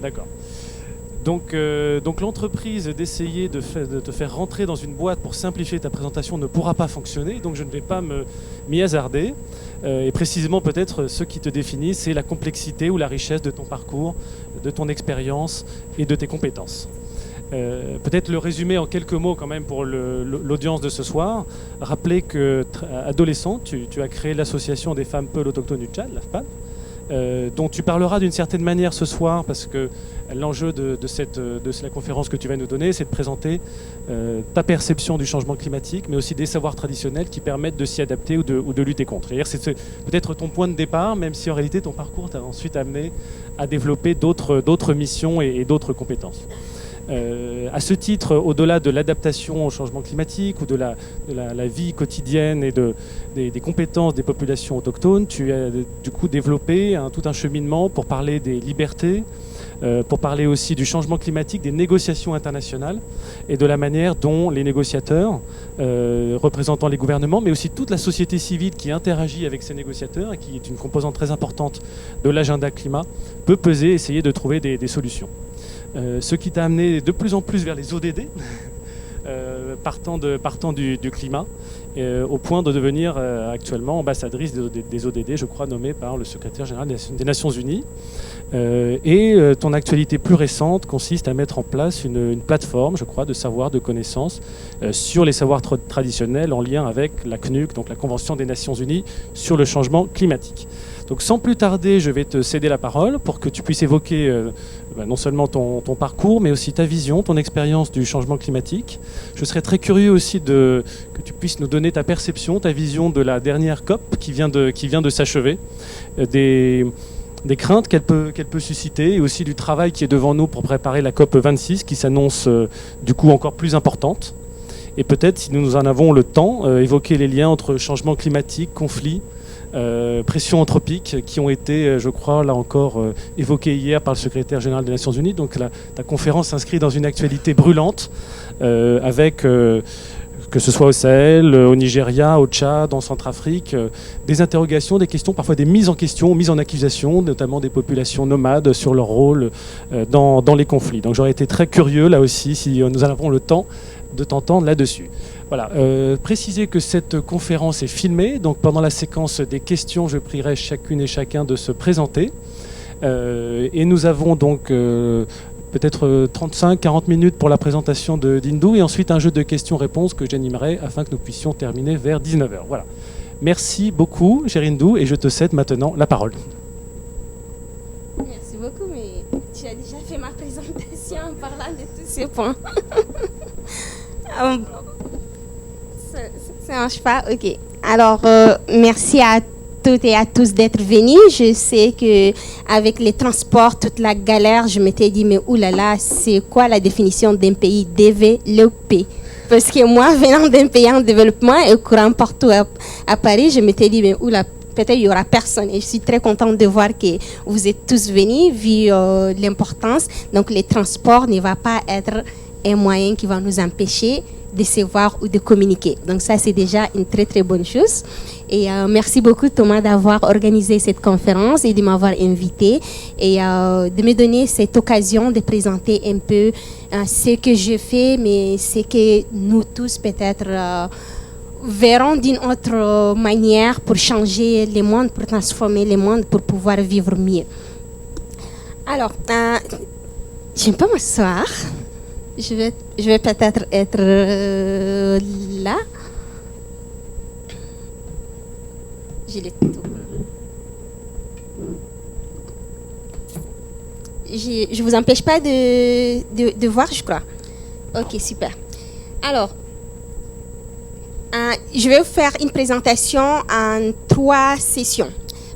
D'accord. Donc l'entreprise d'essayer de te faire rentrer dans une boîte pour simplifier ta présentation ne pourra pas fonctionner, donc je ne vais pas m'y hasarder. Et précisément peut-être ce qui te définit, c'est la complexité ou la richesse de ton parcours, de ton expérience et de tes compétences. Peut-être le résumer en quelques mots quand même pour l'audience de ce soir. Rappeler que adolescent, tu as créé l'association des femmes peuls autochtones du Tchad, l'AFPAD, dont tu parleras d'une certaine manière ce soir, parce que l'enjeu de la conférence que tu vas nous donner, c'est de présenter ta perception du changement climatique, mais aussi des savoirs traditionnels qui permettent de s'y adapter ou de lutter contre. C'est peut-être ton point de départ, même si en réalité ton parcours t'a ensuite amené à développer d'autres missions et d'autres compétences. À ce titre, au-delà de l'adaptation au changement climatique ou de la vie quotidienne et des compétences des populations autochtones, tu as du coup développé tout un cheminement pour parler des libertés, pour parler aussi du changement climatique, des négociations internationales et de la manière dont les négociateurs, représentant les gouvernements, mais aussi toute la société civile qui interagit avec ces négociateurs et qui est une composante très importante de l'agenda climat, peut peser, essayer de trouver des solutions. Ce qui t'a amené de plus en plus vers les ODD, partant du climat, au point de devenir actuellement ambassadrice des ODD, je crois, nommée par le secrétaire général des Nations Unies. Ton actualité plus récente consiste à mettre en place une plateforme, je crois, de savoir, de connaissances sur les savoirs traditionnels en lien avec la CNUC, donc la Convention des Nations Unies sur le changement climatique. Donc sans plus tarder, je vais te céder la parole pour que tu puisses évoquer non seulement ton parcours, mais aussi ta vision, ton expérience du changement climatique. Je serais très curieux aussi que tu puisses nous donner ta perception, ta vision de la dernière COP qui vient de s'achever, des craintes qu'elle peut susciter et aussi du travail qui est devant nous pour préparer la COP 26 qui s'annonce du coup encore plus importante. Et peut-être, si nous en avons le temps, évoquer les liens entre changement climatique, conflit, pression anthropique qui ont été, je crois, là encore évoquées hier par le secrétaire général des Nations Unies. Donc ta conférence s'inscrit dans une actualité brûlante avec, que ce soit au Sahel, au Nigeria, au Tchad, en Centrafrique, des interrogations, des questions, parfois des mises en question, mises en accusation, notamment des populations nomades sur leur rôle dans les conflits. Donc j'aurais été très curieux, là aussi, si nous en avons le temps, de t'entendre là-dessus. Voilà, préciser que cette conférence est filmée, donc pendant la séquence des questions, je prierai chacune et chacun de se présenter. Et nous avons donc peut-être 35-40 minutes pour la présentation d'Hindou et ensuite un jeu de questions-réponses que j'animerai afin que nous puissions terminer vers 19h. Voilà. Merci beaucoup, cher Hindou, et je te cède maintenant la parole. Merci beaucoup, mais tu as déjà fait ma présentation en parlant de tous ces points. Ça marche pas? Ok. Alors, merci à toutes et à tous d'être venus. Je sais qu'avec les transports, toute la galère, je m'étais dit, mais oulala, c'est quoi la définition d'un pays développé? Parce que moi, venant d'un pays en développement et courant partout à Paris, je m'étais dit, mais oula, peut-être il n'y aura personne. Et je suis très contente de voir que vous êtes tous venus, vu l'importance. Donc, les transports ne va pas être un moyen qui va nous empêcher de se voir ou de communiquer. Donc ça, c'est déjà une très, très bonne chose. Et merci beaucoup, Thomas, d'avoir organisé cette conférence et de m'avoir invité et de me donner cette occasion de présenter un peu ce que je fais, mais ce que nous tous, peut-être, verront d'une autre manière pour changer le monde, pour transformer le monde, pour pouvoir vivre mieux. Alors, je ne vais pas m'asseoir. Je vais peut-être être là. J'ai les tout. Je vous empêche pas de voir, je crois. Ok, super. Alors, je vais vous faire une présentation en 3 sessions.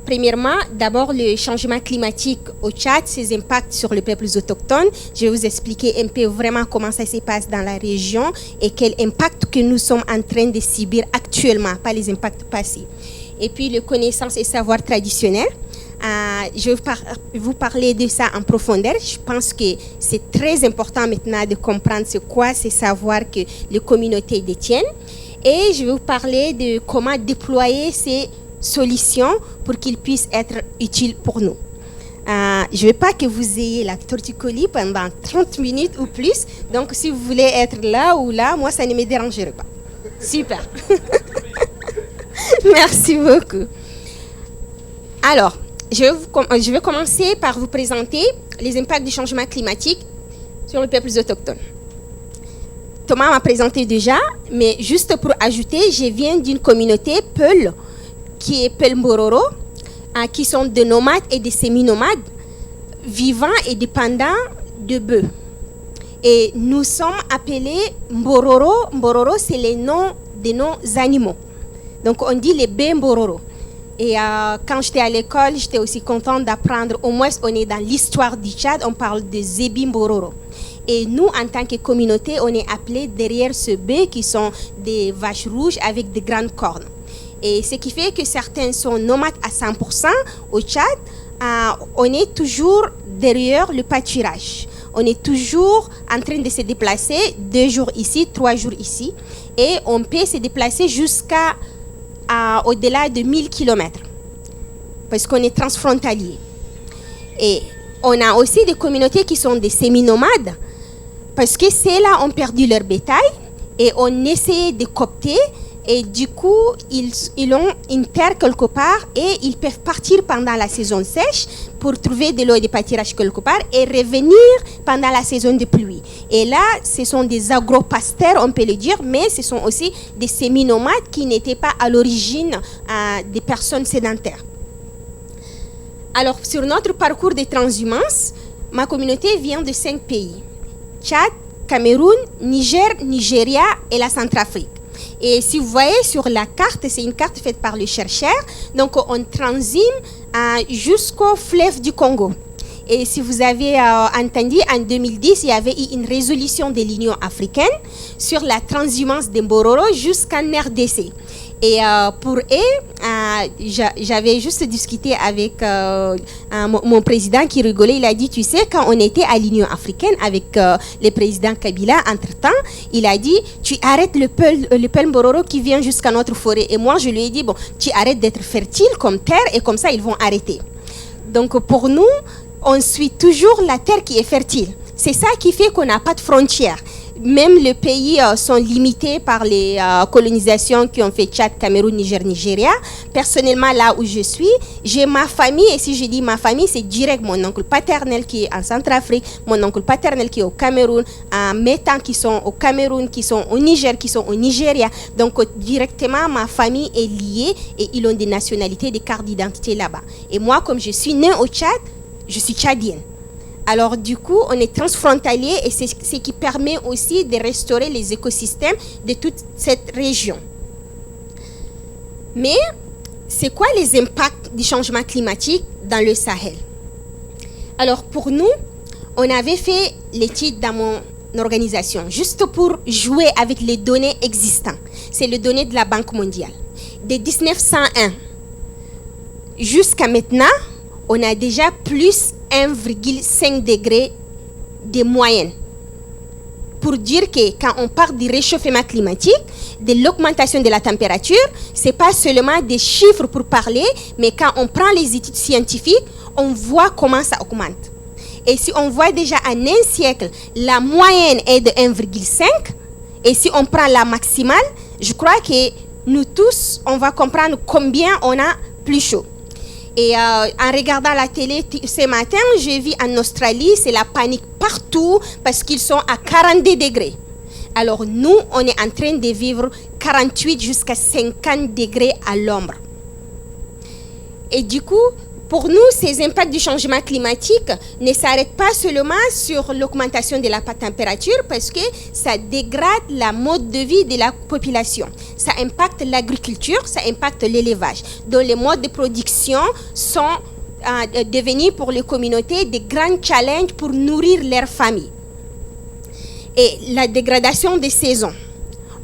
Premièrement, d'abord le changement climatique au Tchad, ses impacts sur les peuples autochtones. Je vais vous expliquer un peu vraiment comment ça se passe dans la région et quel impact que nous sommes en train de subir actuellement, pas les impacts passés. Et puis, les connaissances et savoirs traditionnels. Je vais vous parler de ça en profondeur. Je pense que c'est très important maintenant de comprendre c'est quoi ces savoirs que les communautés détiennent. Et je vais vous parler de comment déployer ces solutions pour qu'ils puissent être utiles pour nous. je ne veux pas que vous ayez la torticolis pendant 30 minutes ou plus. Donc, si vous voulez être là ou là, moi, ça ne me dérangerait pas. Super. Merci beaucoup. Alors, je vais commencer par vous présenter les impacts du changement climatique sur les peuples autochtones. Thomas m'a présenté déjà, mais juste pour ajouter, je viens d'une communauté Peul, qui est Peul Mbororo, qui sont des nomades et des semi-nomades, vivants et dépendants de bœufs. Et nous sommes appelés Mbororo. Mbororo, c'est les noms des noms animaux. Donc, on dit les bœufs Mbororo. Et quand j'étais à l'école, j'étais aussi contente d'apprendre, au moins on est dans l'histoire du Tchad, on parle de Zébi Mbororo. Et nous, en tant que communauté, on est appelés derrière ce bœuf qui sont des vaches rouges avec de grandes cornes. Et ce qui fait que certains sont nomades à 100% au Tchad, on est toujours derrière le pâturage. On est toujours en train de se déplacer 2 jours ici, 3 jours ici. Et on peut se déplacer jusqu'à au-delà de 1000 km. Parce qu'on est transfrontalier. Et on a aussi des communautés qui sont des semi-nomades. Parce que ceux-là ont perdu leur bétail et on essayait de coopter et du coup ils ont une terre quelque part et ils peuvent partir pendant la saison sèche pour trouver de l'eau et des pâturages quelque part et revenir pendant la saison de pluie. Et là, ce sont des agro-pasteurs, on peut le dire, mais ce sont aussi des semi-nomades qui n'étaient pas à l'origine des personnes sédentaires. Alors, sur notre parcours de transhumance, ma communauté vient de 5 pays. Tchad, Cameroun, Niger, Nigeria et la Centrafrique. Et si vous voyez sur la carte, c'est une carte faite par le chercheur. Donc, on transime jusqu'au fleuve du Congo. Et si vous avez entendu, en 2010, il y avait eu une résolution de l'Union africaine sur la transhumance des Mbororo jusqu'en RDC. Et pour eux, j'avais juste discuté avec mon président qui rigolait. Il a dit, tu sais, quand on était à l'Union africaine avec le président Kabila, entre-temps, il a dit, tu arrêtes le Peul Mbororo qui vient jusqu'à notre forêt. Et moi, je lui ai dit, bon, tu arrêtes d'être fertile comme terre et comme ça, ils vont arrêter. Donc, pour nous, on suit toujours la terre qui est fertile. C'est ça qui fait qu'on n'a pas de frontières. Même les pays sont limités par les colonisations qui ont fait Tchad, Cameroun, Niger, Nigeria. Personnellement, là où je suis, j'ai ma famille. Et si je dis ma famille, c'est direct mon oncle paternel qui est en Centrafrique, mon oncle paternel qui est au Cameroun, mes tantes qui sont au Cameroun, qui sont au Niger, qui sont au Nigeria. Donc, directement, ma famille est liée et ils ont des nationalités, des cartes d'identité là-bas. Et moi, comme je suis née au Tchad, je suis tchadienne. Alors du coup, on est transfrontalier et c'est ce qui permet aussi de restaurer les écosystèmes de toute cette région. Mais c'est quoi les impacts du changement climatique dans le Sahel? Alors pour nous, on avait fait l'étude dans mon organisation, juste pour jouer avec les données existantes. C'est les données de la Banque mondiale. De 1901 jusqu'à maintenant, on a déjà plus 1,5 degré de moyenne. Pour dire que quand on parle du réchauffement climatique, de l'augmentation de la température, ce n'est pas seulement des chiffres pour parler, mais quand on prend les études scientifiques, on voit comment ça augmente. Et si on voit déjà en un siècle, la moyenne est de 1,5, et si on prend la maximale, je crois que nous tous, on va comprendre combien on a plus chaud. Et en regardant la télé ce matin, j'ai vu en Australie, c'est la panique partout parce qu'ils sont à 42 degrés. Alors nous, on est en train de vivre 48 jusqu'à 50 degrés à l'ombre. Et du coup, pour nous, ces impacts du changement climatique ne s'arrêtent pas seulement sur l'augmentation de la température parce que ça dégrade la mode de vie de la population. Ça impacte l'agriculture, ça impacte l'élevage, dont les modes de production sont devenus pour les communautés des grands challenges pour nourrir leurs familles. Et la dégradation des saisons,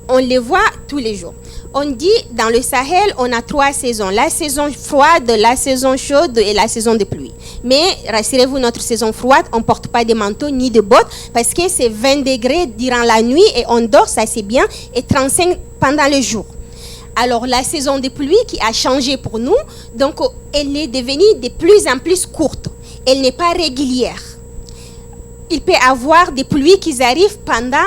on les voit tous les jours. On dit dans le Sahel, on a 3 saisons. La saison froide, la saison chaude et la saison de pluie. Mais rassurez-vous, notre saison froide, on ne porte pas de manteau ni de bottes parce que c'est 20 degrés durant la nuit et on dort, ça c'est bien, et 35 pendant le jour. Alors la saison de pluie qui a changé pour nous, donc elle est devenue de plus en plus courte. elle n'est pas régulière. Il peut y avoir des pluies qui arrivent pendant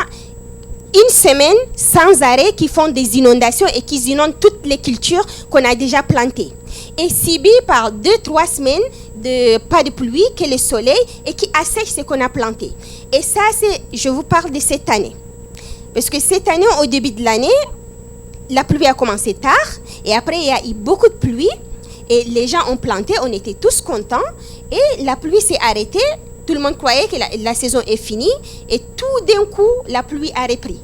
une semaine sans arrêt, qui font des inondations et qui inondent toutes les cultures qu'on a déjà plantées. Et subi par 2-3 semaines de pas de pluie, que le soleil, et qui assèche ce qu'on a planté. Et ça, je vous parle de cette année. Parce que cette année, au début de l'année, la pluie a commencé tard, et après il y a eu beaucoup de pluie, et les gens ont planté, on était tous contents, et la pluie s'est arrêtée. Tout le monde croyait que la saison est finie, et tout d'un coup, la pluie a repris.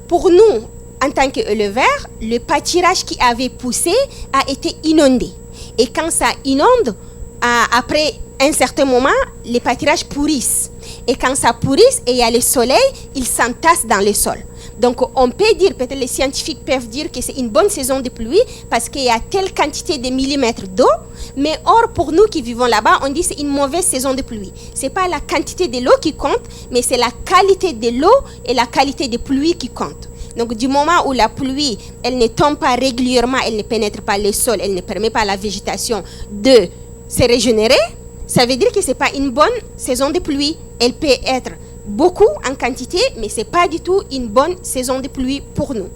Pour nous, en tant qu'éleveurs, le pâturage qui avait poussé a été inondé. Et quand ça inonde, après un certain moment, les pâturages pourrissent. Et quand ça pourrisse et il y a le soleil, ils s'entassent dans le sol. Donc on peut dire, peut-être les scientifiques peuvent dire que c'est une bonne saison de pluie parce qu'il y a telle quantité de millimètres d'eau, mais or pour nous qui vivons là-bas, on dit que c'est une mauvaise saison de pluie. Ce n'est pas la quantité de l'eau qui compte, mais c'est la qualité de l'eau et la qualité de pluie qui compte. Donc du moment où la pluie, elle ne tombe pas régulièrement, elle ne pénètre pas le sol, elle ne permet pas à la végétation de se régénérer, ça veut dire que ce n'est pas une bonne saison de pluie. Elle peut être beaucoup en quantité, mais ce n'est pas du tout une bonne saison de pluie pour nous.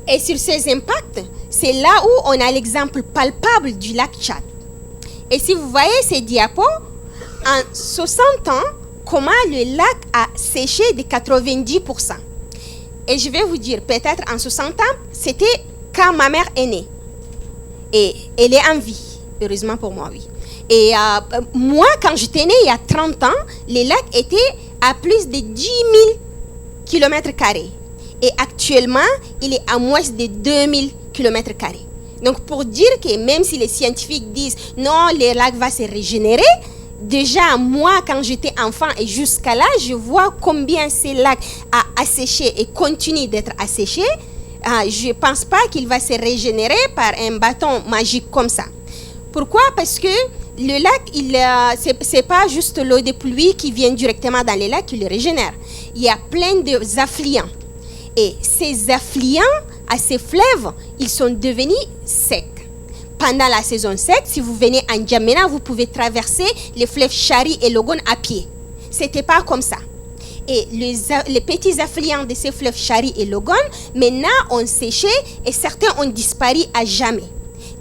Et sur ces impacts, c'est là où on a l'exemple palpable du lac Tchad. Et si vous voyez ces diapos, en 60 ans, comment le lac a séché de 90%. Et je vais vous dire, peut-être en 60 ans, c'était quand ma mère est née. Et elle est en vie, heureusement pour moi, oui. Et moi, quand j'étais née, il y a 30 ans, le lac était à plus de 10 000 km². Et actuellement, il est à moins de 2 000 km². Donc, pour dire que même si les scientifiques disent non, le lac va se régénérer, déjà, moi, quand j'étais enfant et jusqu'à là, je vois combien ce lac a asséché et continue d'être asséché. Je ne pense pas qu'il va se régénérer par un bâton magique comme ça. Pourquoi? Parce que le lac, ce n'est pas juste l'eau de pluie qui vient directement dans le lac qui le régénère. Il y a plein d'affluents. Et ces affluents, à ces fleuves, ils sont devenus secs. Pendant la saison sec, si vous venez en N'Djamena, vous pouvez traverser les fleuves Chari et Logone à pied. Ce n'était pas comme ça. Et les petits affluents de ces fleuves Chari et Logone, maintenant, ont séché et certains ont disparu à jamais.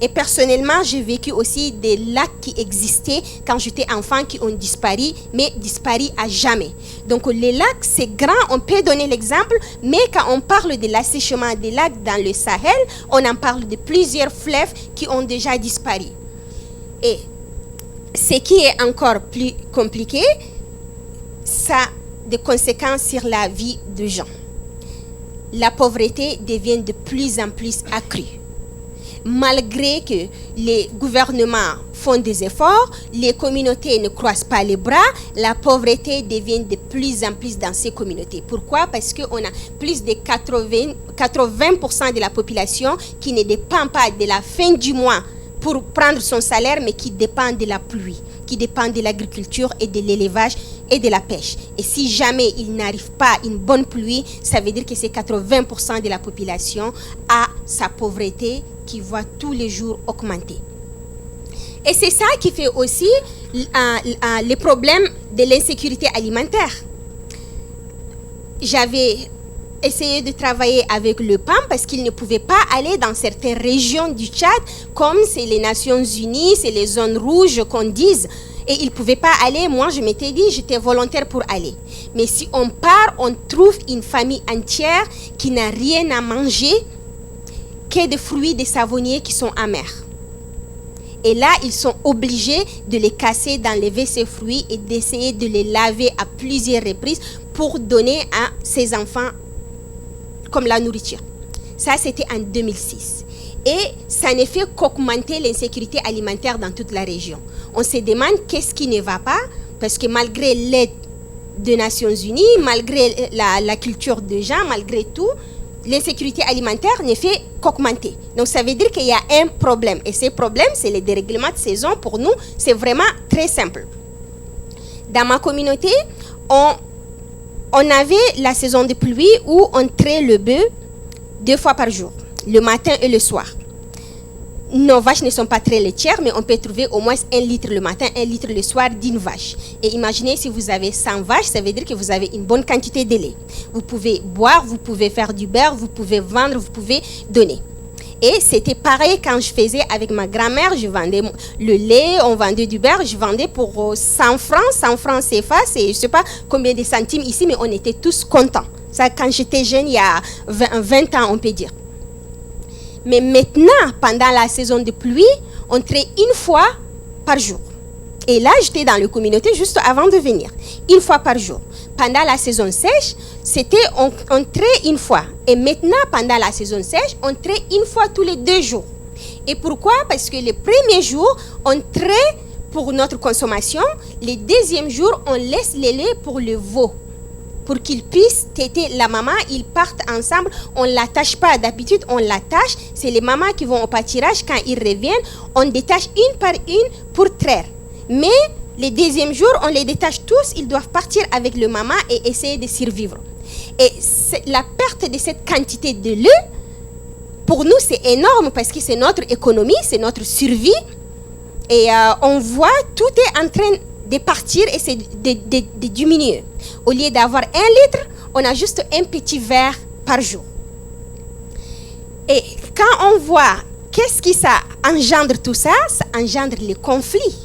Et personnellement, j'ai vécu aussi des lacs qui existaient quand j'étais enfant qui ont disparu, mais disparu à jamais. Donc les lacs, c'est grand, on peut donner l'exemple, mais quand on parle de l'assèchement des lacs dans le Sahel, on en parle de plusieurs fleuves qui ont déjà disparu. Et ce qui est encore plus compliqué, ça a des conséquences sur la vie des gens. La pauvreté devient de plus en plus accrue. Malgré que les gouvernements font des efforts, les communautés ne croisent pas les bras, la pauvreté devient de plus en plus dans ces communautés. Pourquoi? Parce qu'on a plus de 80% de la population qui ne dépend pas de la fin du mois pour prendre son salaire, mais qui dépend de la pluie, qui dépend de l'agriculture et de l'élevage et de la pêche. Et si jamais il n'arrive pas une bonne pluie, ça veut dire que c'est 80% de la population a sa pauvreté qui voit tous les jours augmenter. Et c'est ça qui fait aussi les problèmes de l'insécurité alimentaire. J'avais essayé de travailler avec le PAM parce qu'il ne pouvait pas aller dans certaines régions du Tchad, comme c'est les Nations Unies, c'est les zones rouges qu'on dise. Et il ne pouvait pas aller. Moi, je m'étais dit, j'étais volontaire pour aller. Mais si on part, on trouve une famille entière qui n'a rien à manger que des fruits des savonniers qui sont amers. Et là, ils sont obligés de les casser, d'enlever ces fruits et d'essayer de les laver à plusieurs reprises pour donner à ces enfants comme la nourriture. Ça, c'était en 2006. Et ça ne fait qu'augmenter l'insécurité alimentaire dans toute la région. On se demande qu'est-ce qui ne va pas, parce que malgré l'aide des Nations Unies, malgré la culture des gens, malgré tout, l'insécurité alimentaire ne fait qu'augmenter. Donc ça veut dire qu'il y a un problème. Et ce problème, c'est le dérèglement de saison. Pour nous, c'est vraiment très simple. Dans ma communauté, on avait la saison de pluie où on traite le bœuf 2 fois par jour, le matin et le soir. nos vaches ne sont pas très laitières, mais on peut trouver au moins 1 litre le matin, 1 litre le soir d'une vache. Et imaginez si vous avez 100 vaches, ça veut dire que vous avez une bonne quantité de lait. Vous pouvez boire, vous pouvez faire du beurre, vous pouvez vendre, vous pouvez donner. Et c'était pareil quand je faisais avec ma grand-mère, je vendais le lait, on vendait du beurre, je vendais pour 100 francs CFA, c'est je ne sais pas combien de centimes ici, mais on était tous contents. Ça, quand j'étais jeune, il y a 20 ans, on peut dire. Mais maintenant, pendant la saison de pluie, on traite 1 fois par jour. Et là, j'étais dans la communauté juste avant de venir. 1 fois par jour. Pendant la saison sèche, on traite 1 fois. Et maintenant, pendant la saison sèche, on traite 1 fois tous les 2 jours. Et pourquoi? Parce que les premiers jours, on traite pour notre consommation. Les deuxièmes jours, on laisse les laits pour le veau. Pour qu'ils puissent téter la maman, ils partent ensemble. On ne l'attache pas. D'habitude, on l'attache. C'est les mamans qui vont au pâturage. Quand ils reviennent, on détache 1 par 1 pour traire. Mais les deuxièmes jours, on les détache tous. Ils doivent partir avec le maman et essayer de survivre. Et la perte de cette quantité de lait, pour nous, c'est énorme parce que c'est notre économie, c'est notre survie. Et on voit tout est en train de partir et c'est de diminuer. Au lieu d'avoir 1 litre, on a juste un petit verre par jour. Et quand on voit qu'est-ce qui ça engendre tout ça, ça engendre les conflits.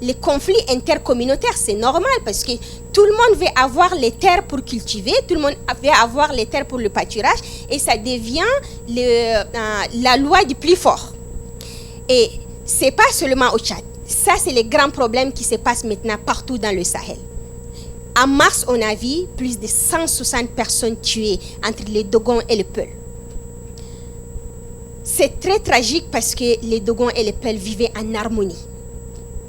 Les conflits intercommunautaires, c'est normal parce que tout le monde veut avoir les terres pour cultiver, tout le monde veut avoir les terres pour le pâturage et ça devient la loi du plus fort. Et ce n'est pas seulement au Tchad. Ça, c'est les grands problèmes qui se passent maintenant partout dans le Sahel. En mars, on a vu plus de 160 personnes tuées entre les Dogons et les Peuls. C'est très tragique parce que les Dogons et les Peuls vivaient en harmonie.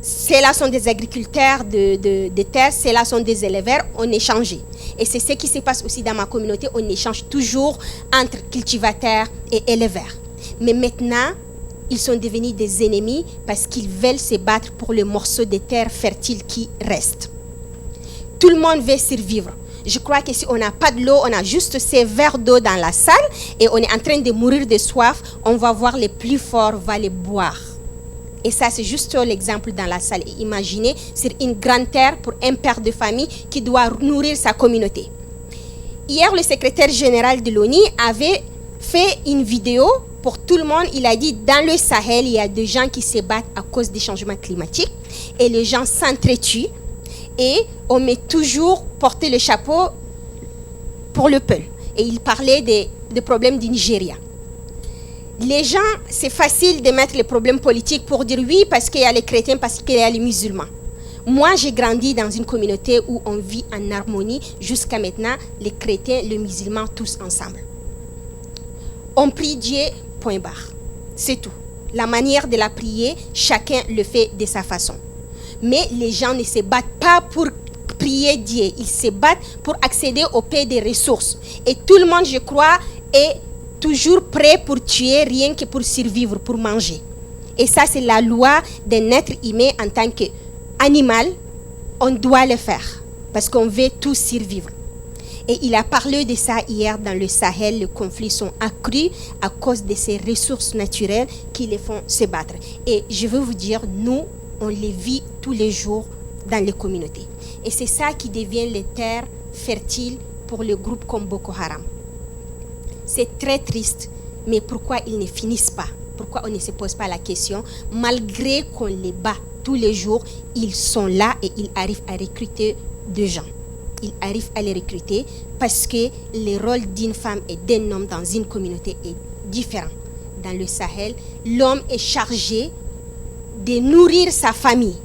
Ceux-là sont des agriculteurs de terre, ceux-là sont des éleveurs, on échangeait. Et c'est ce qui se passe aussi dans ma communauté, on échange toujours entre cultivateurs et éleveurs. Mais maintenant, ils sont devenus des ennemis parce qu'ils veulent se battre pour le morceau de terre fertile qui reste. Tout le monde veut survivre. Je crois que si on n'a pas de l'eau, on a juste ces verres d'eau dans la salle et on est en train de mourir de soif, on va voir les plus forts, va les boire. Et ça, c'est juste l'exemple dans la salle. Et imaginez, sur une grande terre pour un père de famille qui doit nourrir sa communauté. Hier, le secrétaire général de l'ONU avait fait une vidéo pour tout le monde. Il a dit, dans le Sahel, il y a des gens qui se battent à cause des changements climatiques et les gens s'entretuent et on met toujours porter le chapeau pour le peuple. Et il parlait des problèmes du Nigeria. Les gens, c'est facile de mettre les problèmes politiques pour dire oui parce qu'il y a les chrétiens, parce qu'il y a les musulmans. Moi, j'ai grandi dans une communauté où on vit en harmonie jusqu'à maintenant, les chrétiens, les musulmans, tous ensemble. On prie Dieu, point barre. C'est tout. La manière de la prier, chacun le fait de sa façon. Mais les gens ne se battent pas pour prier Dieu. Ils se battent pour accéder au pays des ressources. Et tout le monde, je crois, est toujours prêt pour tuer, rien que pour survivre, pour manger. Et ça, c'est la loi d'un être humain en tant qu'animal. On doit le faire parce qu'on veut tous survivre. Et il a parlé de ça hier dans le Sahel. Les conflits sont accrus à cause de ces ressources naturelles qui les font se battre. Et je veux vous dire, nous, on les vit tous les jours dans les communautés. Et c'est ça qui devient les terres fertiles pour les groupes comme Boko Haram. C'est très triste, mais pourquoi ils ne finissent pas? Pourquoi on ne se pose pas la question? Malgré qu'on les bat tous les jours, ils sont là et ils arrivent à recruter des gens. Ils arrivent à les recruter parce que le rôle d'une femme et d'un homme dans une communauté est différent. Dans le Sahel, l'homme est chargé de nourrir sa famille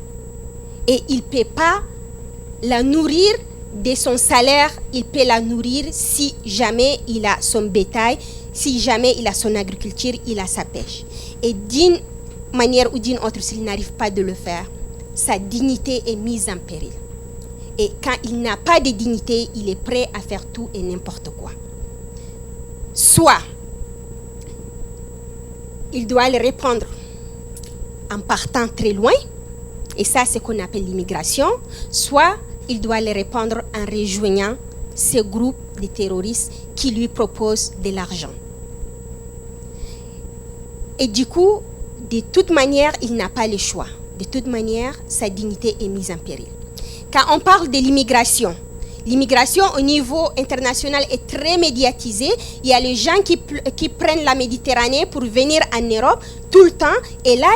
et il ne peut pas la nourrir de son salaire, il peut la nourrir si jamais il a son bétail, si jamais il a son agriculture, il a sa pêche. Et d'une manière ou d'une autre, s'il n'arrive pas de le faire, sa dignité est mise en péril. Et quand il n'a pas de dignité, il est prêt à faire tout et n'importe quoi. Soit il doit le répondre en partant très loin, et ça c'est ce qu'on appelle l'immigration, soit il doit le répondre en rejoignant ces groupes de terroristes qui lui proposent de l'argent. Et du coup, de toute manière, il n'a pas le choix. De toute manière, sa dignité est mise en péril. Quand on parle de l'immigration au niveau international est très médiatisée. Il y a les gens qui prennent la Méditerranée pour venir en Europe tout le temps. Et là,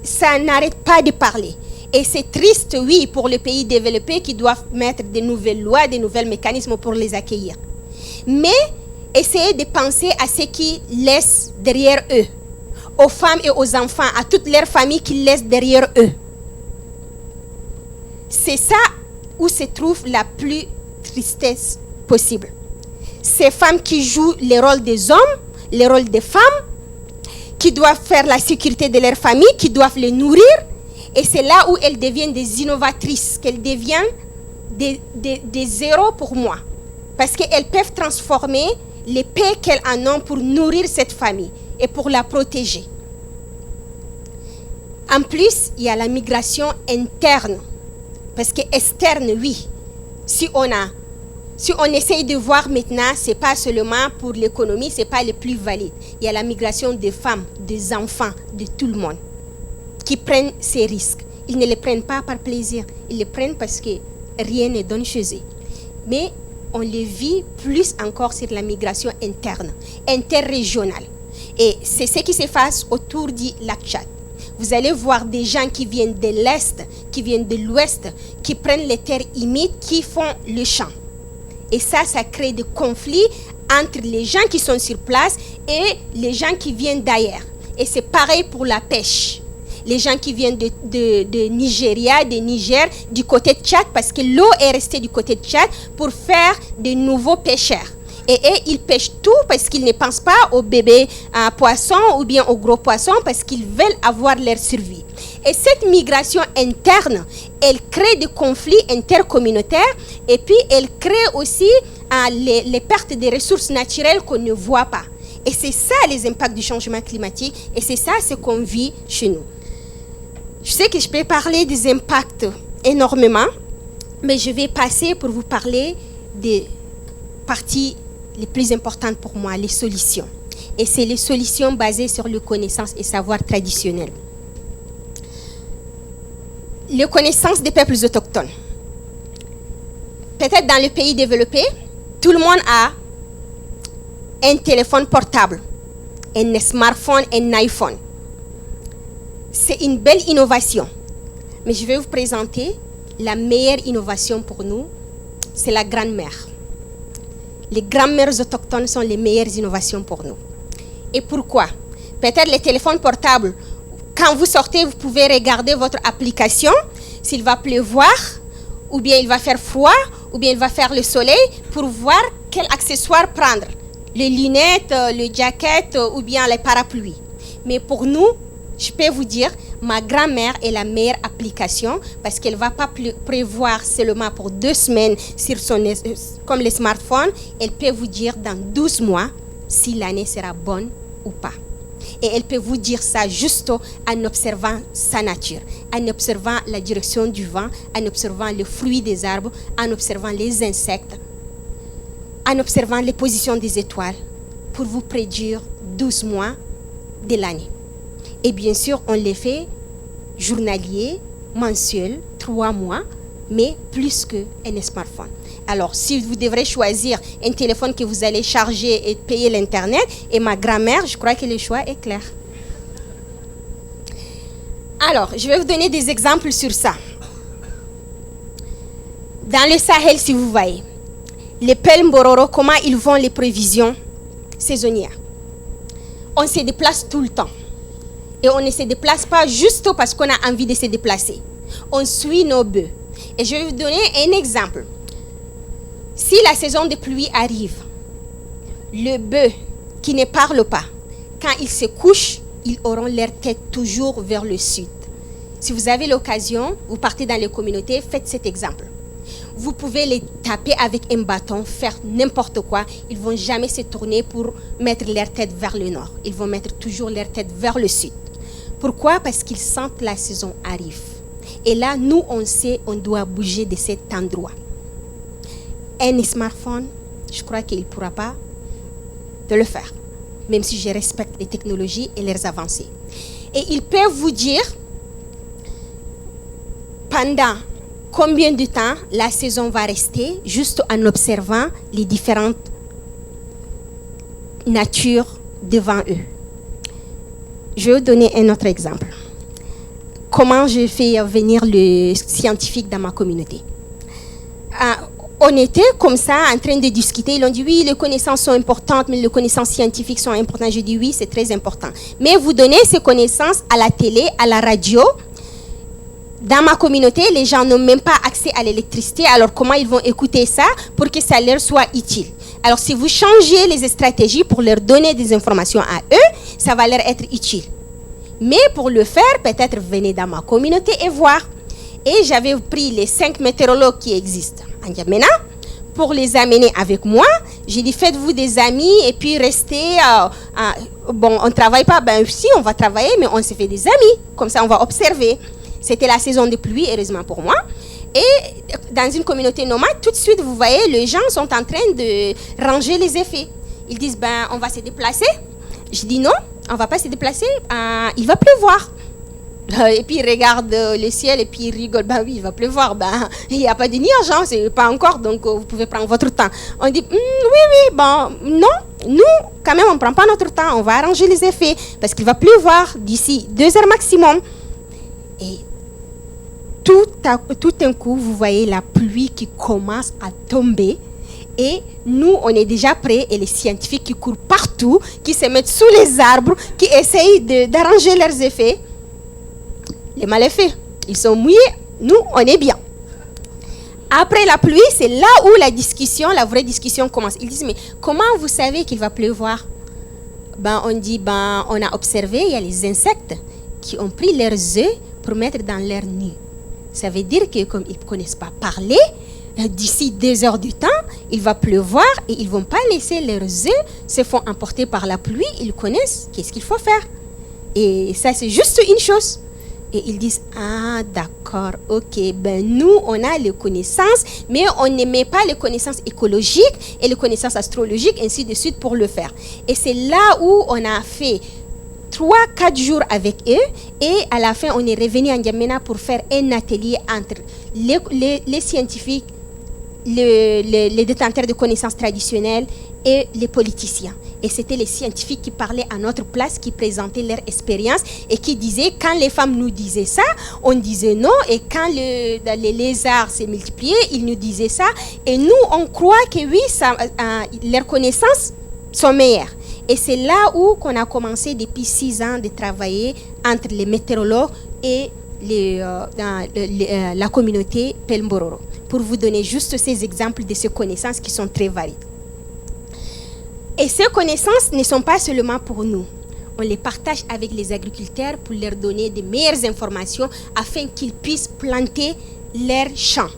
ça n'arrête pas de parler. Et c'est triste, oui, pour les pays développés qui doivent mettre de nouvelles lois, de nouveaux mécanismes pour les accueillir. Mais essayez de penser à ce qu'ils laissent derrière eux, aux femmes et aux enfants, à toutes leurs familles qu'ils laissent derrière eux. C'est ça où se trouve la plus tristesse possible. Ces femmes qui jouent les rôles des hommes, les rôles des femmes, qui doivent faire la sécurité de leur famille, qui doivent les nourrir. Et c'est là où elles deviennent des innovatrices, qu'elles deviennent des héros pour moi. Parce qu'elles peuvent transformer les paix qu'elles en ont pour nourrir cette famille et pour la protéger. En plus, il y a la migration interne. Parce que externe, oui. Si on essaye de voir maintenant, ce n'est pas seulement pour l'économie, ce n'est pas le plus valide. Il y a la migration des femmes, des enfants, de tout le monde qui prennent ces risques. Ils ne les prennent pas par plaisir, ils les prennent parce que rien ne donne chez eux. Mais on les vit plus encore sur la migration interne, interrégionale. Et c'est ce qui se passe autour du lac Tchad. Vous allez voir des gens qui viennent de l'Est, qui viennent de l'Ouest, qui prennent les terres humides, qui font le champ. Et ça crée des conflits entre les gens qui sont sur place et les gens qui viennent d'ailleurs. Et c'est pareil pour la pêche. Les gens qui viennent de Nigeria, de Niger, du côté de Tchad, parce que l'eau est restée du côté de Tchad pour faire de nouveaux pêcheurs. Et ils pêchent tout parce qu'ils ne pensent pas aux bébés poissons ou bien aux gros poissons parce qu'ils veulent avoir leur survie. Et cette migration interne, elle crée des conflits intercommunautaires et puis elle crée aussi les pertes des ressources naturelles qu'on ne voit pas. Et c'est ça les impacts du changement climatique et c'est ça ce qu'on vit chez nous. Je sais que je peux parler des impacts énormément, mais je vais passer pour vous parler des parties les plus importantes pour moi, les solutions. Et c'est les solutions basées sur les connaissances et savoirs traditionnels. Les connaissances des peuples autochtones. Peut-être dans les pays développés, tout le monde a un téléphone portable, un smartphone, un iPhone. C'est une belle innovation. Mais je vais vous présenter la meilleure innovation pour nous, c'est la grand-mère. Les grands-mères autochtones sont les meilleures innovations pour nous. Et pourquoi? Peut-être les téléphones portables. Quand vous sortez, vous pouvez regarder votre application, s'il va pleuvoir, ou bien il va faire froid, ou bien il va faire le soleil, pour voir quel accessoire prendre. Les lunettes, le jacket, ou bien les parapluies. Mais pour nous, je peux vous dire, ma grand-mère est la meilleure application parce qu'elle ne va pas prévoir seulement pour 2 semaines sur comme les smartphones. Elle peut vous dire dans 12 mois si l'année sera bonne ou pas. Et elle peut vous dire ça juste en observant sa nature, en observant la direction du vent, en observant les fruits des arbres, en observant les insectes, en observant les positions des étoiles pour vous prédire 12 mois de l'année. Et bien sûr, on les fait journalier, mensuel, 3 mois, mais plus qu'un smartphone. Alors, si vous devrez choisir un téléphone que vous allez charger et payer l'Internet, et ma grand-mère, je crois que le choix est clair. Alors, je vais vous donner des exemples sur ça. Dans le Sahel, si vous voyez, les Peuls Mbororo, comment ils font les prévisions saisonnières. On se déplace tout le temps. Et on ne se déplace pas juste parce qu'on a envie de se déplacer. On suit nos bœufs. Et je vais vous donner un exemple. Si la saison de pluie arrive, le bœuf qui ne parle pas, quand il se couche, ils auront leur tête toujours vers le sud. Si vous avez l'occasion, vous partez dans les communautés, faites cet exemple. Vous pouvez les taper avec un bâton, faire n'importe quoi. Ils ne vont jamais se tourner pour mettre leur tête vers le nord. Ils vont mettre toujours leur tête vers le sud. Pourquoi? Parce qu'ils sentent la saison arrive. Et là, nous, on sait, on doit bouger de cet endroit. Un smartphone, je crois qu'il ne pourra pas le faire. Même si je respecte les technologies et leurs avancées. Et ils peuvent vous dire pendant combien de temps la saison va rester, juste en observant les différentes natures devant eux. Je vais vous donner un autre exemple. Comment je fais venir le scientifique dans ma communauté. On était comme ça en train de discuter. Ils ont dit oui, les connaissances sont importantes, mais les connaissances scientifiques sont importantes. Je dis oui, c'est très important. Mais vous donnez ces connaissances à la télé, à la radio. Dans ma communauté, les gens n'ont même pas accès à l'électricité. Alors comment ils vont écouter ça pour que ça leur soit utile? Alors si vous changez les stratégies pour leur donner des informations à eux, ça va leur être utile. Mais pour le faire, peut-être venez dans ma communauté et voir. Et j'avais pris les 5 météorologues qui existent en N'Djamena pour les amener avec moi. J'ai dit, faites-vous des amis et puis restez. Bon, on ne travaille pas. Ben si, on va travailler, mais on se fait des amis. Comme ça, on va observer. C'était la saison des pluies, heureusement pour moi. Et dans une communauté nomade, tout de suite, vous voyez, les gens sont en train de ranger les effets. Ils disent, ben, on va se déplacer. Je dis, non, on ne va pas se déplacer. Il va pleuvoir. Et puis, ils regardent le ciel et puis ils rigolent. Ben oui, il va pleuvoir. Ben, il n'y a pas de nuages, hein, c'est pas encore, donc vous pouvez prendre votre temps. On dit, oui, bon, non, nous, quand même, on ne prend pas notre temps. On va arranger les effets parce qu'il va pleuvoir d'ici 2 heures maximum. Et tout d'un coup, vous voyez la pluie qui commence à tomber. Et nous, on est déjà prêts. Et les scientifiques qui courent partout, qui se mettent sous les arbres, qui essayent d'arranger leurs effets. Les mal effets, ils sont mouillés. Nous, on est bien. Après la pluie, c'est là où la vraie discussion commence. Ils disent, mais comment vous savez qu'il va pleuvoir? Ben, on dit, ben, on a observé, il y a les insectes qui ont pris leurs œufs pour mettre dans leur nid. Ça veut dire que comme ils ne connaissent pas parler, d'ici 2 heures du temps, il va pleuvoir et ils ne vont pas laisser leurs œufs se font emporter par la pluie. Ils connaissent qu'est-ce qu'il faut faire. Et ça, c'est juste une chose. Et ils disent, ah d'accord, ok, ben nous, on a les connaissances, mais on ne met pas les connaissances écologiques et les connaissances astrologiques, ainsi de suite, pour le faire. Et c'est là où on a fait 3-4 jours avec eux et à la fin, on est revenu en N'Djamena pour faire un atelier entre les scientifiques, les détenteurs de connaissances traditionnelles et les politiciens. Et c'était les scientifiques qui parlaient à notre place, qui présentaient leur expérience et qui disaient, quand les femmes nous disaient ça, on disait non. Et quand les lézards s'est multipliés, ils nous disaient ça. Et nous, on croit que oui, leurs connaissances sont meilleures. Et c'est là où on a commencé depuis 6 ans de travailler entre les météorologues et la communauté Pelmbororo. Pour vous donner juste ces exemples de ces connaissances qui sont très variées. Et ces connaissances ne sont pas seulement pour nous. On les partage avec les agriculteurs pour leur donner de meilleures informations afin qu'ils puissent planter leurs champs.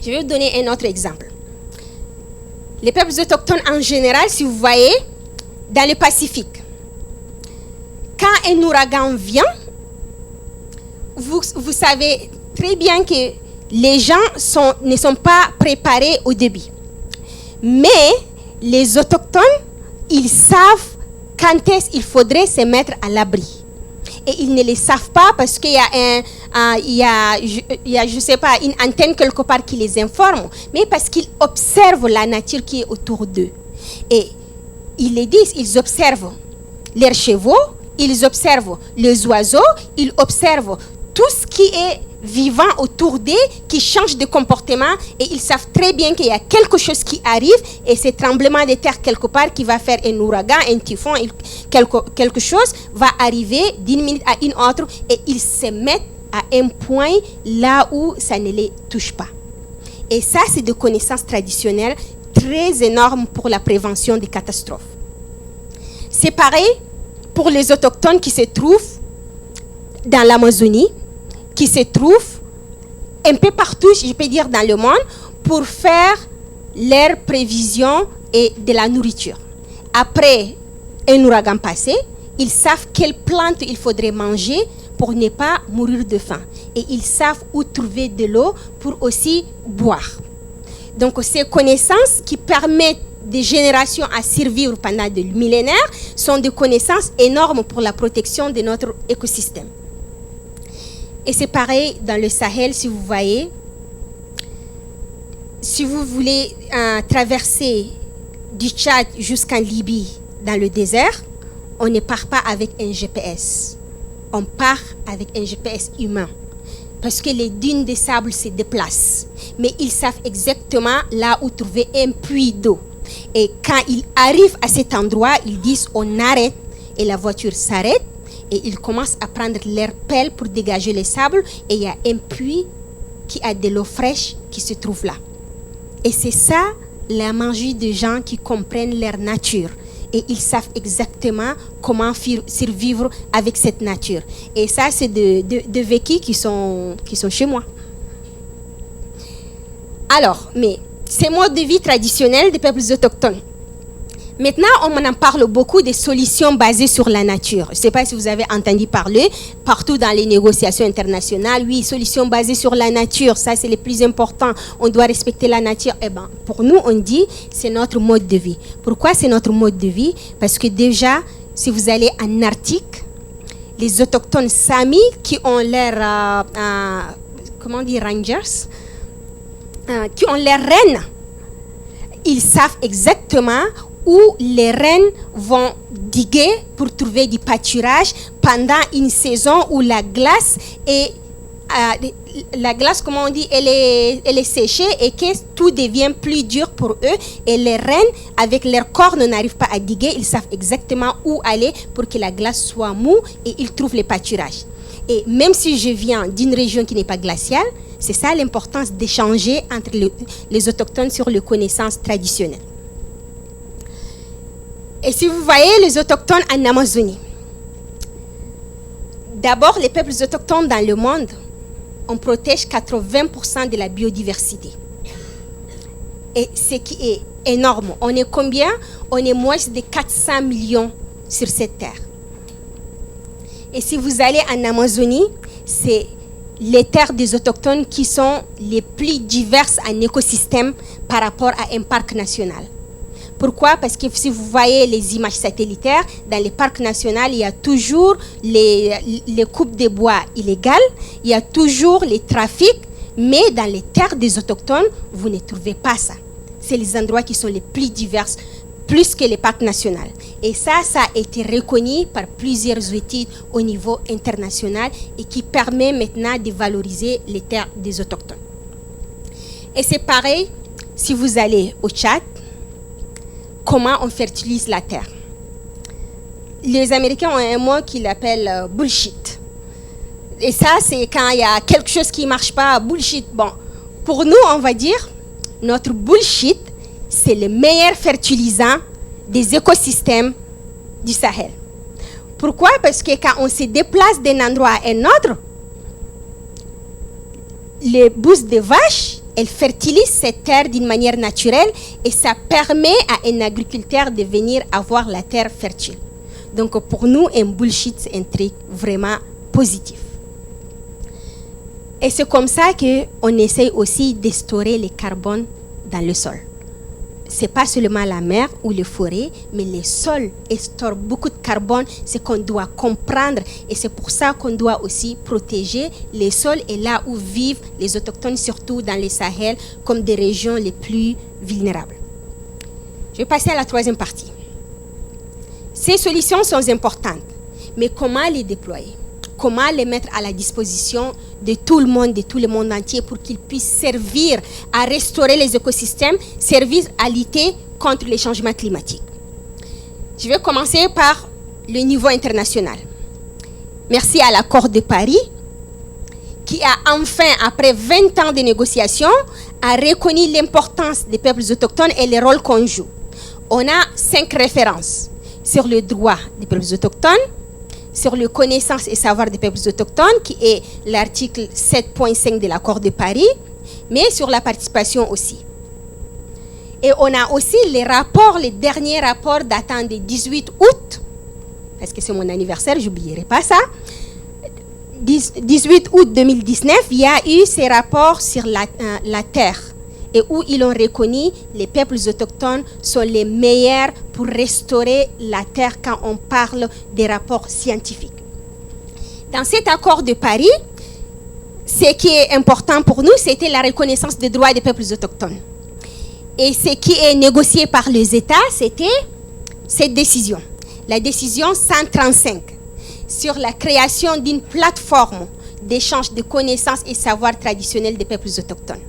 Je vais vous donner un autre exemple. Les peuples autochtones en général, si vous voyez, dans le Pacifique, quand un ouragan vient, vous savez très bien que les gens ne sont pas préparés au début. Mais les autochtones, ils savent quand est-ce qu'il faudrait se mettre à l'abri. Et ils ne le savent pas parce qu'il y a, je sais pas, une antenne quelque part qui les informe, mais parce qu'ils observent la nature qui est autour d'eux. Et ils le disent, ils observent leurs chevaux, ils observent les oiseaux, ils observent tout ce qui est vivant autour d'eux, qui change de comportement, et ils savent très bien qu'il y a quelque chose qui arrive, et ce tremblement de terre quelque part qui va faire un ouragan, un typhon, quelque chose va arriver d'une minute à une autre, et ils se mettent à un point là où ça ne les touche pas. Et ça, c'est des connaissances traditionnelles très énormes pour la prévention des catastrophes. C'est pareil pour les autochtones qui se trouvent dans l'Amazonie, qui se trouvent un peu partout, je peux dire, dans le monde, pour faire leurs prévisions et de la nourriture. Après un ouragan passé, ils savent quelles plantes il faudrait manger pour ne pas mourir de faim. Et ils savent où trouver de l'eau pour aussi boire. Donc, ces connaissances qui permettent des générations à survivre pendant des millénaires, sont des connaissances énormes pour la protection de notre écosystème. Et c'est pareil dans le Sahel, si vous voyez. Si vous voulez traverser du Tchad jusqu'en Libye dans le désert, on ne part pas avec un GPS. On part avec un GPS humain. Parce que les dunes de sable se déplacent. Mais ils savent exactement là où trouver un puits d'eau. Et quand ils arrivent à cet endroit, ils disent on arrête. Et la voiture s'arrête. Et ils commencent à prendre leur pelle pour dégager le sable. Et il y a un puits qui a de l'eau fraîche qui se trouve là. Et c'est ça la magie des gens qui comprennent leur nature. Et ils savent exactement comment survivre avec cette nature. Et ça, c'est de vécus qui sont chez moi. Alors, mais ces modes de vie traditionnels des peuples autochtones. Maintenant, on en parle beaucoup des solutions basées sur la nature. Je ne sais pas si vous avez entendu parler, partout dans les négociations internationales, oui, solutions basées sur la nature, ça c'est le plus important, on doit respecter la nature. Eh bien, pour nous, on dit, c'est notre mode de vie. Pourquoi c'est notre mode de vie? Parce que déjà, si vous allez en Arctique, les autochtones Sami qui ont l'air, comment dire, rangers, qui ont l'air reines, ils savent exactement où les rennes vont diguer pour trouver du pâturage pendant une saison où la glace est, comment on dit, elle est séchée et que tout devient plus dur pour eux. Et les rennes, avec leur corps, n'arrivent pas à diguer. Ils savent exactement où aller pour que la glace soit mou et ils trouvent le pâturage. Et même si je viens d'une région qui n'est pas glaciale, c'est ça l'importance d'échanger entre les autochtones sur les connaissances traditionnelles. Et si vous voyez les autochtones en Amazonie, d'abord, les peuples autochtones dans le monde, on protège 80% de la biodiversité. Et ce qui est énorme. On est combien? On est moins de 400 millions sur cette terre. Et si vous allez en Amazonie, c'est les terres des autochtones qui sont les plus diverses en écosystème par rapport à un parc national. Pourquoi? Parce que si vous voyez les images satellitaires, dans les parcs nationaux, il y a toujours les coupes de bois illégales, il y a toujours les trafics, mais dans les terres des autochtones, vous ne trouvez pas ça. C'est les endroits qui sont les plus divers, plus que les parcs nationaux. Et ça a été reconnu par plusieurs études au niveau international et qui permet maintenant de valoriser les terres des autochtones. Et c'est pareil, si vous allez au Tchad, comment on fertilise la terre. Les Américains ont un mot qu'ils appellent bullshit. Et ça, c'est quand il y a quelque chose qui ne marche pas, bullshit. Bon, pour nous, on va dire, notre bullshit, c'est le meilleur fertilisant des écosystèmes du Sahel. Pourquoi? Parce que quand on se déplace d'un endroit à un autre, les bousses de vaches, elles fertilisent cette terre d'une manière naturelle et ça permet à un agriculteur de venir avoir la terre fertile. Donc pour nous, un bullshit, c'est un truc vraiment positif. Et c'est comme ça qu'on essaye aussi d'instaurer le carbone dans le sol. Ce n'est pas seulement la mer ou les forêts, mais les sols instaurent beaucoup de carbone, c'est qu'on doit comprendre. Et c'est pour ça qu'on doit aussi protéger les sols et là où vivent les autochtones, surtout dans les Sahel, comme des régions les plus vulnérables. Je vais passer à la troisième partie. Ces solutions sont importantes, mais comment les déployer? Comment les mettre à la disposition de tout le monde entier pour qu'ils puissent servir à restaurer les écosystèmes, servir à lutter contre les changements climatiques. Je vais commencer par le niveau international. Merci à l'accord de Paris, qui a enfin, après 20 ans de négociations, a reconnu l'importance des peuples autochtones et le rôle qu'on joue. On a 5 références sur le droit des peuples autochtones, sur les connaissances et savoirs des peuples autochtones, qui est l'article 7.5 de l'accord de Paris, mais sur la participation aussi. Et on a aussi les rapports, les derniers rapports datant du 18 août, parce que c'est mon anniversaire, je n'oublierai pas ça. 18 août 2019, il y a eu ces rapports sur la terre et où ils ont reconnu les peuples autochtones sont les meilleurs pour restaurer la terre quand on parle des rapports scientifiques. Dans cet accord de Paris, ce qui est important pour nous, c'était la reconnaissance des droits des peuples autochtones. Et ce qui est négocié par les États, c'était cette décision, la décision 135, sur la création d'une plateforme d'échange de connaissances et savoirs traditionnels des peuples autochtones.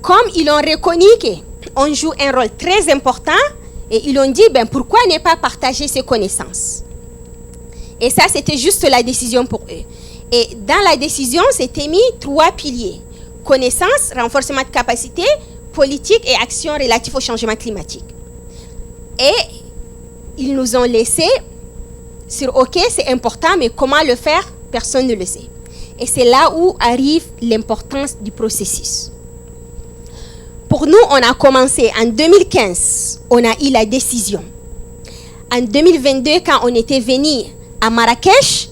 Comme ils ont reconnu qu'on joue un rôle très important, et ils ont dit, pourquoi ne pas partager ces connaissances? Et ça, c'était juste la décision pour eux. Et dans la décision, c'était mis 3 piliers. Connaissance, renforcement de capacité, politique et action relative au changement climatique. Et ils nous ont laissé sur OK, c'est important, mais comment le faire? Personne ne le sait. Et c'est là où arrive l'importance du processus. Pour nous, on a commencé en 2015, on a eu la décision. En 2022, quand on était venu à Marrakech,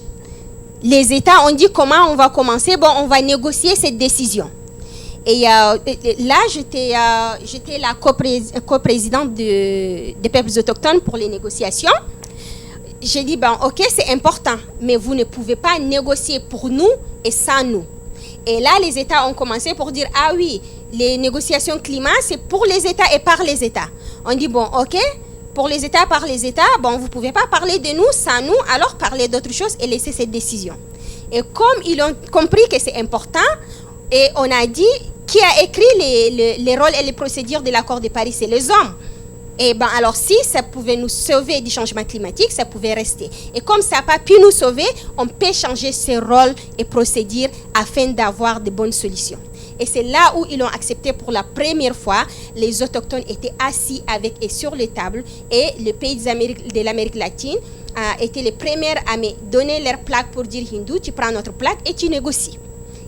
les États ont dit comment on va commencer. On va négocier cette décision. Et là, j'étais la coprésidente des peuples autochtones pour les négociations. J'ai dit, OK, c'est important, mais vous ne pouvez pas négocier pour nous et sans nous. Et là, les États ont commencé pour dire, ah oui, les négociations climat, c'est pour les États et par les États. On dit, OK, pour les États, par les États, vous ne pouvez pas parler de nous sans nous, alors parler d'autres choses et laisser cette décision. Et comme ils ont compris que c'est important, et on a dit, qui a écrit les rôles et les procédures de l'accord de Paris, c'est les hommes. Et alors si ça pouvait nous sauver du changement climatique, ça pouvait rester. Et comme ça n'a pas pu nous sauver, on peut changer ces rôles et procédures afin d'avoir de bonnes solutions. Et c'est là où ils ont accepté pour la première fois. Les autochtones étaient assis avec et sur les tables. Et le pays de l'Amérique latine a été les premiers à me donner leur plaque pour dire hindou, tu prends notre plaque et tu négocies.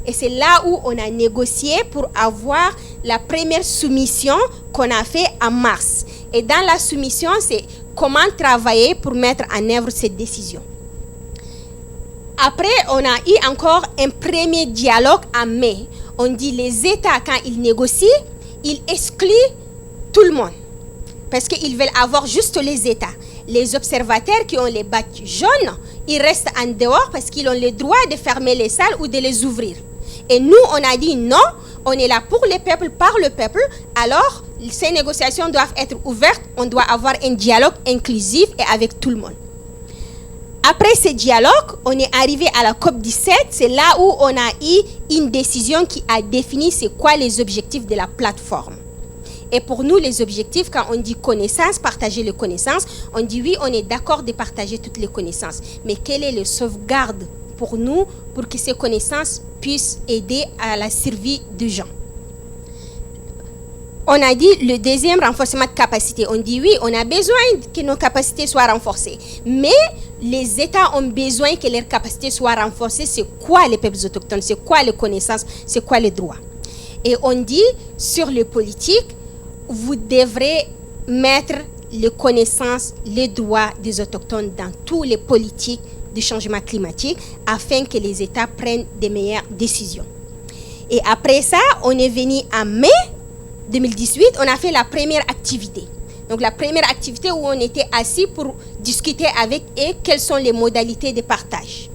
Et c'est là où on a négocié pour avoir la première soumission qu'on a fait en mars. Et dans la soumission, c'est comment travailler pour mettre en œuvre cette décision. Après, on a eu encore un premier dialogue en mai. On dit les États, quand ils négocient, ils excluent tout le monde. Parce qu'ils veulent avoir juste les États. Les observateurs qui ont les badges jaunes, ils restent en dehors parce qu'ils ont le droit de fermer les salles ou de les ouvrir. Et nous, on a dit non, on est là pour le peuple, par le peuple. Alors, ces négociations doivent être ouvertes. On doit avoir un dialogue inclusif et avec tout le monde. Après ce dialogue, on est arrivé à la COP17. C'est là où on a eu une décision qui a défini c'est quoi les objectifs de la plateforme. Et pour nous, les objectifs, quand on dit connaissance, partager les connaissances, on dit oui, on est d'accord de partager toutes les connaissances. Mais quelle est le sauvegarde pour nous pour que ces connaissances puissent aider à la survie des gens? On a dit le deuxième renforcement de capacité. On dit oui, on a besoin que nos capacités soient renforcées. Mais les États ont besoin que leurs capacités soient renforcées. C'est quoi les peuples autochtones? C'est quoi les connaissances? C'est quoi les droits? Et on dit sur le politique, vous devrez mettre les connaissances, les droits des autochtones dans tous les politiques du changement climatique afin que les États prennent des meilleures décisions. Et après ça, on est venu en mai 2018, on a fait la première activité. Donc la première activité où on était assis pour discuter avec eux quelles sont les modalités de partage.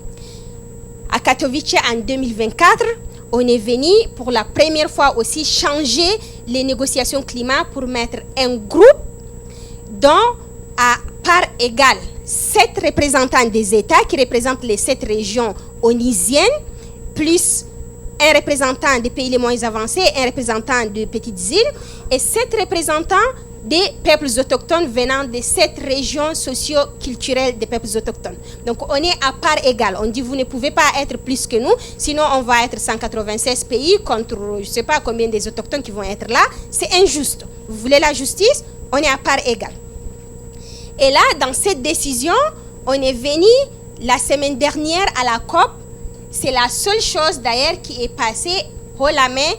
À Katowice en 2024, on est venu pour la première fois aussi changer les négociations climat pour mettre un groupe dont à part égale 7 représentants des États qui représentent les 7 régions onusiennes, plus un représentant des pays les moins avancés, un représentant des petites îles et 7 représentants des peuples autochtones venant de 7 régions socio-culturelles des peuples autochtones. Donc on est à part égale. On dit vous ne pouvez pas être plus que nous, sinon on va être 196 pays contre je ne sais pas combien des autochtones qui vont être là. C'est injuste. Vous voulez la justice? On est à part égale. Et là, dans cette décision, on est venu la semaine dernière à la COP. C'est la seule chose d'ailleurs qui est passée haut la main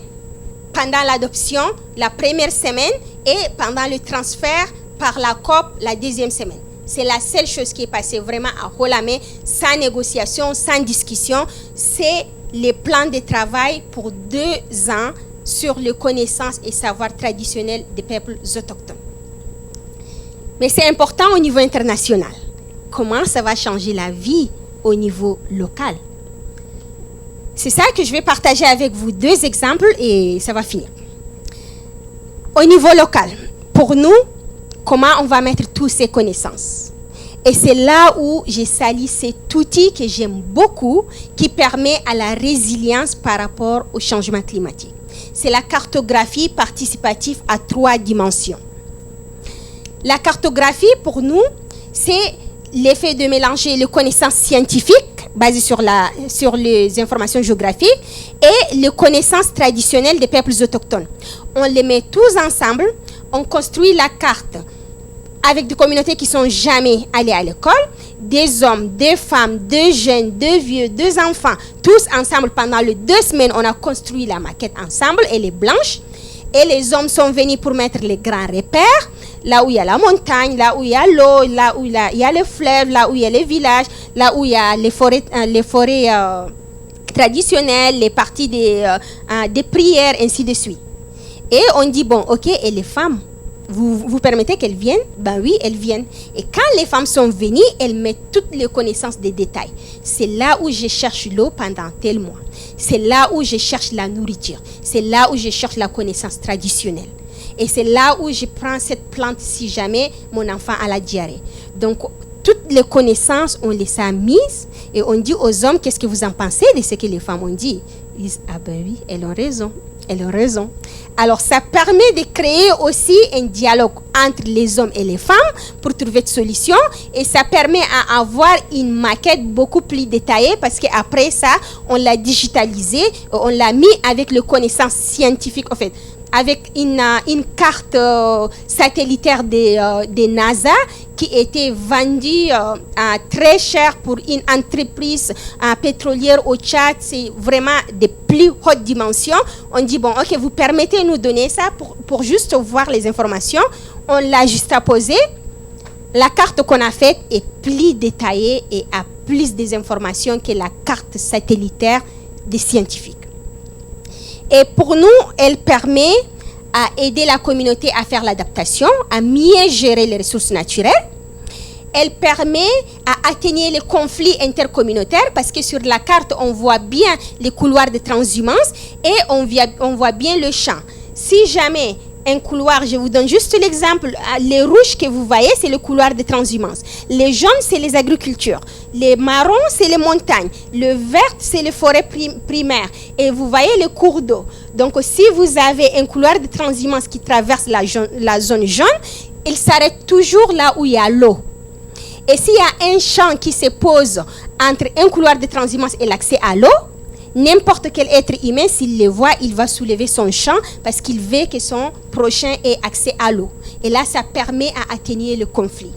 pendant l'adoption la première semaine et pendant le transfert par la COP la deuxième semaine. C'est la seule chose qui est passée vraiment à haut la main, sans négociation, sans discussion. C'est les plans de travail pour 2 ans sur les connaissances et savoirs traditionnels des peuples autochtones. Mais c'est important au niveau international. Comment ça va changer la vie au niveau local? C'est ça que je vais partager avec vous 2 exemples et ça va finir. Au niveau local, pour nous, comment on va mettre toutes ces connaissances? Et c'est là où j'ai sali cet outil que j'aime beaucoup, qui permet à la résilience par rapport au changement climatique. C'est la cartographie participative à 3 dimensions. La cartographie, pour nous, c'est l'effet de mélanger les connaissances scientifiques basées sur les informations géographiques et les connaissances traditionnelles des peuples autochtones. On les met tous ensemble, on construit la carte avec des communautés qui ne sont jamais allées à l'école, des hommes, des femmes, des jeunes, des vieux, des enfants, tous ensemble pendant les 2 semaines, on a construit la maquette ensemble, elle est blanche. Et les hommes sont venus pour mettre les grands repères, là où il y a la montagne, là où il y a l'eau, là où il y a le fleuve, là où il y a les villages, là où il y a les forêts traditionnelles, les parties des prières, ainsi de suite. Et on dit, bon, ok, et les femmes, vous permettez qu'elles viennent? Ben oui, elles viennent. Et quand les femmes sont venues, elles mettent toutes les connaissances des détails. C'est là où je cherche l'eau pendant tel mois. C'est là où je cherche la nourriture. C'est là où je cherche la connaissance traditionnelle. Et c'est là où je prends cette plante si jamais mon enfant a la diarrhée. Donc, toutes les connaissances, on les a mises et on dit aux hommes, qu'est-ce que vous en pensez de ce que les femmes ont dit? Ils disent, ah ben oui, elles ont raison. Elles ont raison. Alors, ça permet de créer aussi un dialogue entre les hommes et les femmes pour trouver des solutions. Et ça permet à avoir une maquette beaucoup plus détaillée parce qu'après ça, on l'a digitalisé, on l'a mis avec les connaissances scientifiques, en fait, avec une carte satellitaire des NASA qui était vendue très cher pour une entreprise pétrolière au Tchad. C'est vraiment des plus hautes dimensions. On dit, bon, ok, vous permettez de nous donner ça pour juste voir les informations. On l'a juxtaposé. La carte qu'on a faite est plus détaillée et a plus des informations que la carte satellitaire des scientifiques. Et pour nous, elle permet à aider la communauté à faire l'adaptation, à mieux gérer les ressources naturelles. Elle permet à atténuer les conflits intercommunautaires parce que sur la carte, on voit bien les couloirs de transhumance et on voit bien le champ. Si jamais un couloir, je vous donne juste l'exemple, les rouges que vous voyez, c'est le couloir de transhumance. Les jaunes, c'est les agricultures. Les marrons, c'est les montagnes. Le vert, c'est les forêts primaires. Et vous voyez le cours d'eau. Donc, si vous avez un couloir de transhumance qui traverse la zone jaune, il s'arrête toujours là où il y a l'eau. Et s'il y a un champ qui se pose entre un couloir de transhumance et l'accès à l'eau, n'importe quel être humain, s'il le voit, il va soulever son champ parce qu'il veut que son prochain ait accès à l'eau. Et là, ça permet à atténuer le conflit.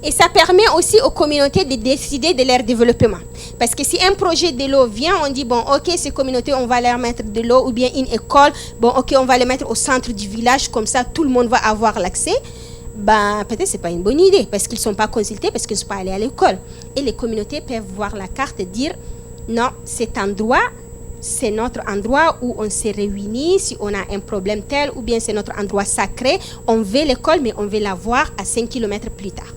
Et ça permet aussi aux communautés de décider de leur développement. Parce que si un projet de l'eau vient, on dit, bon, ok, ces communautés, on va leur mettre de l'eau, ou bien une école, bon, ok, on va les mettre au centre du village, comme ça, tout le monde va avoir l'accès. Ben, peut-être ce n'est pas une bonne idée, parce qu'ils ne sont pas consultés, parce qu'ils ne sont pas allés à l'école. Et les communautés peuvent voir la carte et dire, non, cet endroit, c'est notre endroit où on se réunit si on a un problème tel, ou bien c'est notre endroit sacré. On veut l'école, mais on veut la voir à 5 km plus tard.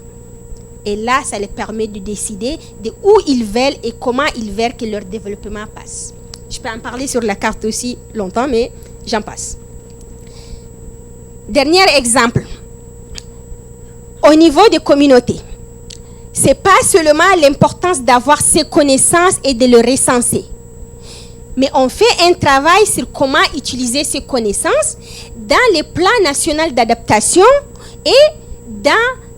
Et là, ça les permet de décider de où ils veulent et comment ils veulent que leur développement passe. Je peux en parler sur la carte aussi longtemps, mais j'en passe. Dernier exemple. Au niveau des communautés, ce n'est pas seulement l'importance d'avoir ces connaissances et de les recenser. Mais on fait un travail sur comment utiliser ces connaissances dans les plans nationaux d'adaptation et dans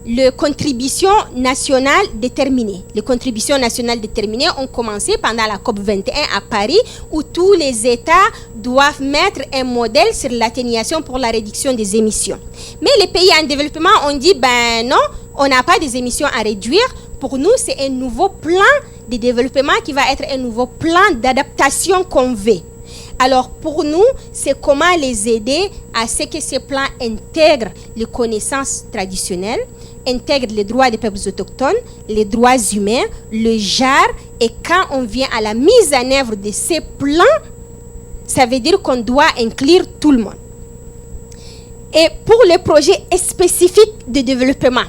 les contributions nationales déterminées. Les contributions nationales déterminées ont commencé pendant la COP21 à Paris, où tous les États doivent mettre un modèle sur l'atténuation pour la réduction des émissions. Mais les pays en développement ont dit, ben non, on n'a pas des émissions à réduire. Pour nous, c'est un nouveau plan de développement qui va être un nouveau plan d'adaptation qu'on veut. Alors, pour nous, c'est comment les aider à ce que ces plans intègrent les connaissances traditionnelles, intègrent les droits des peuples autochtones, les droits humains, le genre, et quand on vient à la mise en œuvre de ces plans, Ça veut dire qu'on doit inclure tout le monde. Et pour les projets spécifiques de développement,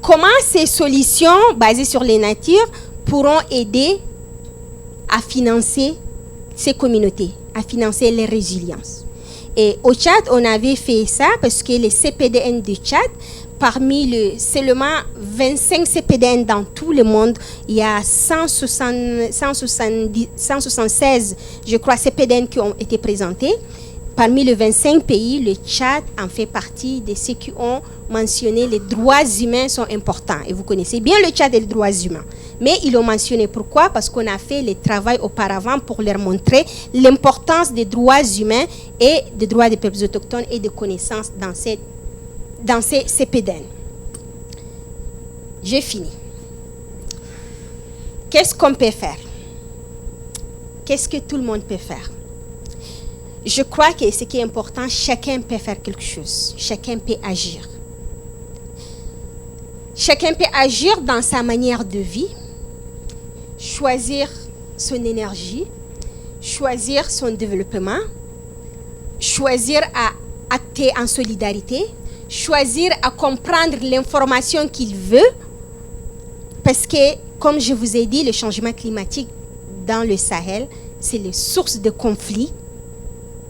comment ces solutions basées sur les natures pourront aider à financer ces communautés, à financer les résiliences. Et au Tchad, on avait fait ça parce que les CPDN du Tchad, parmi seulement 25 CPDN dans tout le monde, il y a 176, je crois, CPDN qui ont été présentés. Parmi les 25 pays, le Tchad en fait partie de ceux qui ont mentionné les droits humains sont importants. Et vous connaissez bien le Tchad et les droits humains. Mais ils l'ont mentionné. Pourquoi? Parce qu'on a fait le travail auparavant pour leur montrer l'importance des droits humains et des droits des peuples autochtones et de connaissances dans ces CPDN. J'ai fini. Qu'est-ce qu'on peut faire? Qu'est-ce que tout le monde peut faire? Je crois que ce qui est important, chacun peut faire quelque chose. Chacun peut agir. Chacun peut agir dans sa manière de vie, choisir son énergie, choisir son développement, choisir à acter en solidarité, choisir à comprendre l'information qu'il veut, parce que, comme je vous ai dit, le changement climatique dans le Sahel, c'est les sources de conflits,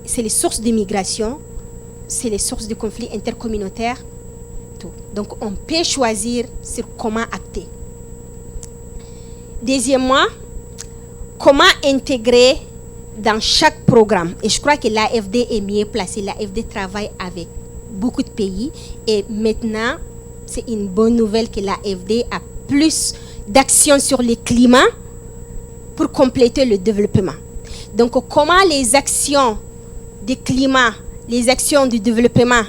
c'est les sources de migration, c'est les sources de conflits intercommunautaires, tout. Donc, on peut choisir sur comment acter. Deuxièmement, comment intégrer dans chaque programme. Et je crois que l'AFD est mieux placée. L'AFD travaille avec beaucoup de pays. Et maintenant, c'est une bonne nouvelle que l'AFD a plus d'actions sur le climat pour compléter le développement. Donc, comment les actions du climat, les actions du développement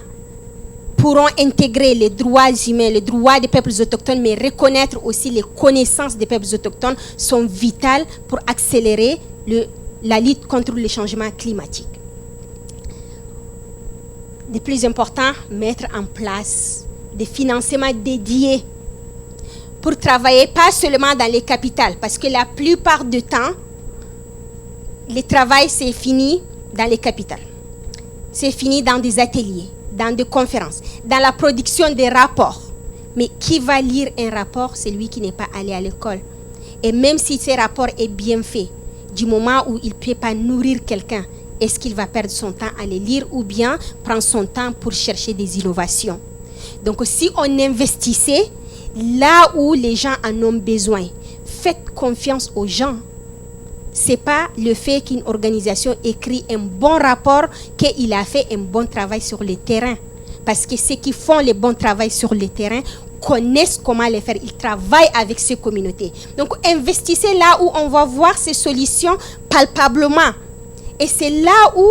pourront intégrer les droits humains, les droits des peuples autochtones, mais reconnaître aussi les connaissances des peuples autochtones sont vitales pour accélérer la lutte contre le changement climatique. De plus important, mettre en place des financements dédiés pour travailler pas seulement dans les capitales, parce que la plupart du temps, le travail c'est fini dans les capitales. C'est fini dans des ateliers, dans des conférences, dans la production des rapports. Mais qui va lire un rapport? C'est lui qui n'est pas allé à l'école. Et même si ce rapport est bien fait, du moment où il ne peut pas nourrir quelqu'un, est-ce qu'il va perdre son temps à les lire ou bien prendre son temps pour chercher des innovations? Donc si on investissait là où les gens en ont besoin, faites confiance aux gens. Ce n'est pas le fait qu'une organisation écrit un bon rapport qu'il a fait un bon travail sur le terrain. Parce que ceux qui font le bon travail sur le terrain connaissent comment le faire. Ils travaillent avec ces communautés. Donc, investissez là où on va voir ces solutions palpablement. Et c'est là où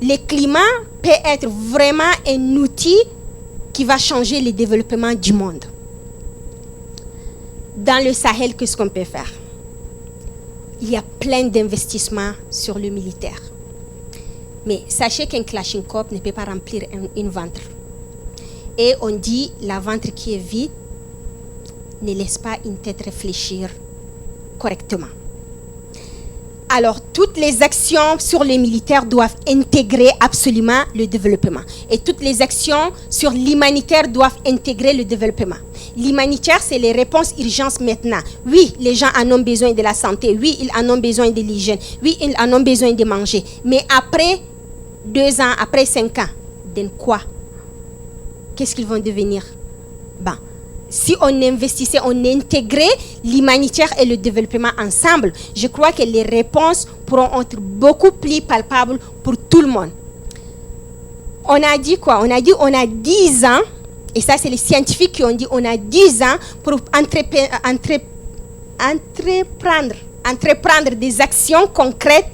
le climat peut être vraiment un outil qui va changer le développement du monde. Dans le Sahel, qu'est-ce qu'on peut faire? Il y a plein d'investissements sur le militaire. Mais sachez qu'un Kalachnikov ne peut pas remplir une ventre. Et on dit, la ventre qui est vide ne laisse pas une tête réfléchir correctement. Alors, toutes les actions sur les militaires doivent intégrer absolument le développement. Et toutes les actions sur l'humanitaire doivent intégrer le développement. L'humanitaire, c'est les réponses urgences maintenant. Oui, les gens en ont besoin de la santé. Oui, ils en ont besoin de l'hygiène. Oui, ils en ont besoin de manger. Mais après 2 ans, après 5 ans, de quoi? Qu'est-ce qu'ils vont devenir? Si on investissait, on intégrait l'humanitaire et le développement ensemble, je crois que les réponses pourront être beaucoup plus palpables pour tout le monde. On a dit quoi? On a dit on a 10 ans, et ça c'est les scientifiques qui ont dit on a 10 ans pour entreprendre des actions concrètes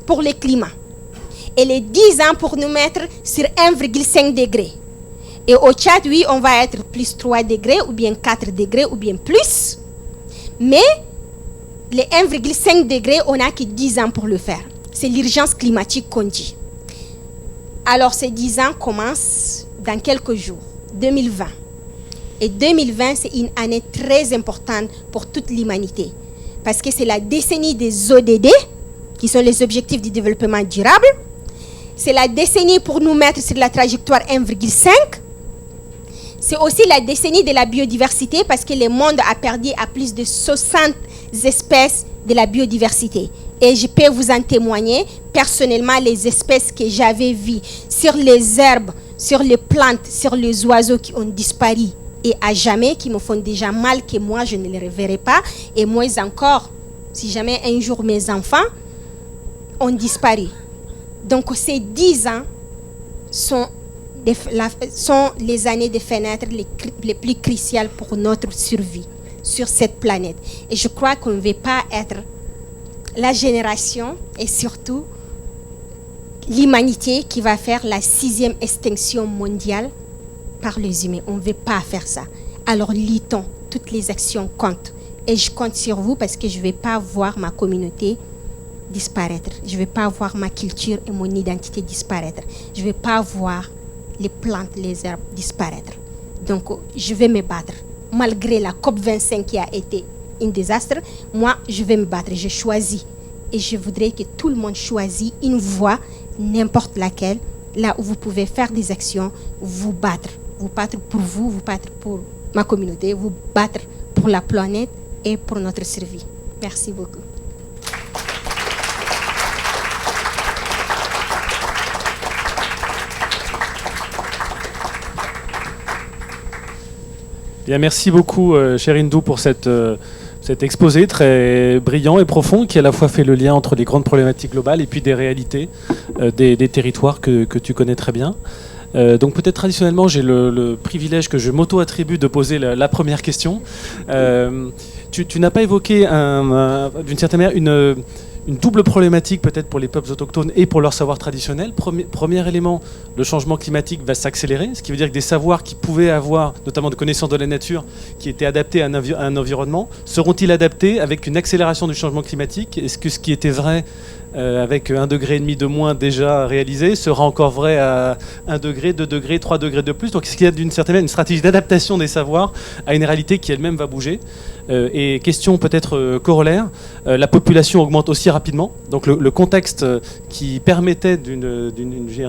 pour le climat. Et les 10 ans pour nous mettre sur 1,5 degré. Et au Tchad, oui, on va être plus 3 degrés, ou bien 4 degrés, ou bien plus. Mais les 1,5 degrés, on n'a que 10 ans pour le faire. C'est l'urgence climatique qu'on dit. Alors, ces 10 ans commencent dans quelques jours, 2020. Et 2020, c'est une année très importante pour toute l'humanité. Parce que c'est la décennie des ODD, qui sont les objectifs du développement durable. C'est la décennie pour nous mettre sur la trajectoire 1,5. C'est aussi la décennie de la biodiversité parce que le monde a perdu à plus de 60 espèces de la biodiversité. Et je peux vous en témoigner, personnellement, les espèces que j'avais vues sur les herbes, sur les plantes, sur les oiseaux qui ont disparu et à jamais, qui me font déjà mal, que moi je ne les reverrai pas. Et moins encore, si jamais un jour mes enfants ont disparu. Donc ces 10 ans sont les années de fenêtre les plus cruciales pour notre survie sur cette planète. Et je crois qu'on ne veut pas être la génération et surtout l'humanité qui va faire la 6e extinction mondiale par les humains. On ne veut pas faire ça. Alors luttons, toutes les actions comptent. Et je compte sur vous parce que je ne vais pas voir ma communauté disparaître. Je ne vais pas voir ma culture et mon identité disparaître. Je ne vais pas voir les plantes, les herbes disparaître. Donc, je vais me battre. Malgré la COP25 qui a été un désastre, moi, je vais me battre. Je choisis. Et je voudrais que tout le monde choisisse une voie, n'importe laquelle, là où vous pouvez faire des actions, vous battre. Vous battre pour vous, vous battre pour ma communauté, vous battre pour la planète et pour notre survie. Merci beaucoup. Bien, merci beaucoup, chère Hindou, pour cet exposé très brillant et profond qui à la fois fait le lien entre les grandes problématiques globales et puis des réalités des territoires que tu connais très bien. Donc peut-être traditionnellement, j'ai le privilège que je m'auto-attribue de poser la première question. Tu n'as pas évoqué d'une certaine manière une double problématique peut-être pour les peuples autochtones et pour leur savoir traditionnel. Premier élément, le changement climatique va s'accélérer, ce qui veut dire que des savoirs qui pouvaient avoir, notamment de connaissances de la nature, qui étaient adaptés à un environnement, seront-ils adaptés avec une accélération du changement climatique? Est-ce que ce qui était vrai avec 1,5 degré de moins déjà réalisé sera encore vrai à 1 degré, 2 degrés, 3 degrés de plus? Donc est-ce qu'il y a d'une certaine manière une stratégie d'adaptation des savoirs à une réalité qui elle-même va bouger? Et question peut-être corollaire, la population augmente aussi rapidement, donc le contexte qui permettait une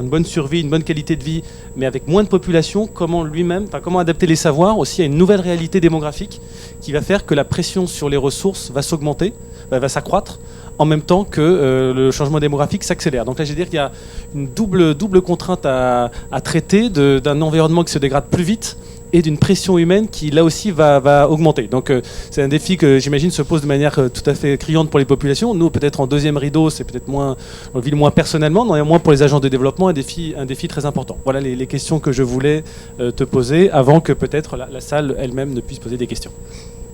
bonne survie, une bonne qualité de vie, mais avec moins de population, comment adapter les savoirs aussi à une nouvelle réalité démographique qui va faire que la pression sur les ressources va s'augmenter, va s'accroître, en même temps que le changement démographique s'accélère. Donc là, je veux dire qu'il y a une double contrainte à traiter d'un environnement qui se dégrade plus vite et d'une pression humaine qui, là aussi, va augmenter. Donc c'est un défi que, j'imagine, se pose de manière tout à fait criante pour les populations. Nous, peut-être en deuxième rideau, c'est peut-être on le vit moins personnellement, néanmoins pour les agences de développement, un défi très important. Voilà les questions que je voulais te poser avant que peut-être la salle elle-même ne puisse poser des questions.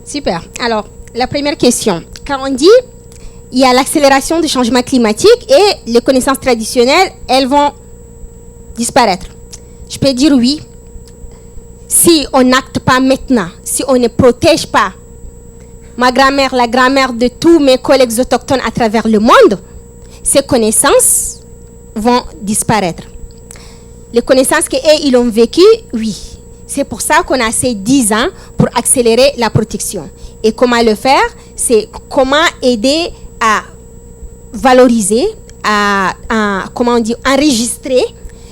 Super. Alors, la première question. Quand on dit il y a l'accélération du changement climatique et les connaissances traditionnelles, elles vont disparaître. Je peux dire oui. Si on n'acte pas maintenant, si on ne protège pas ma grand-mère, la grand-mère de tous mes collègues autochtones à travers le monde, ces connaissances vont disparaître. Les connaissances qu'ils ont vécues, oui. C'est pour ça qu'on a ces 10 ans pour accélérer la protection. Et comment le faire? C'est comment aider à valoriser, enregistrer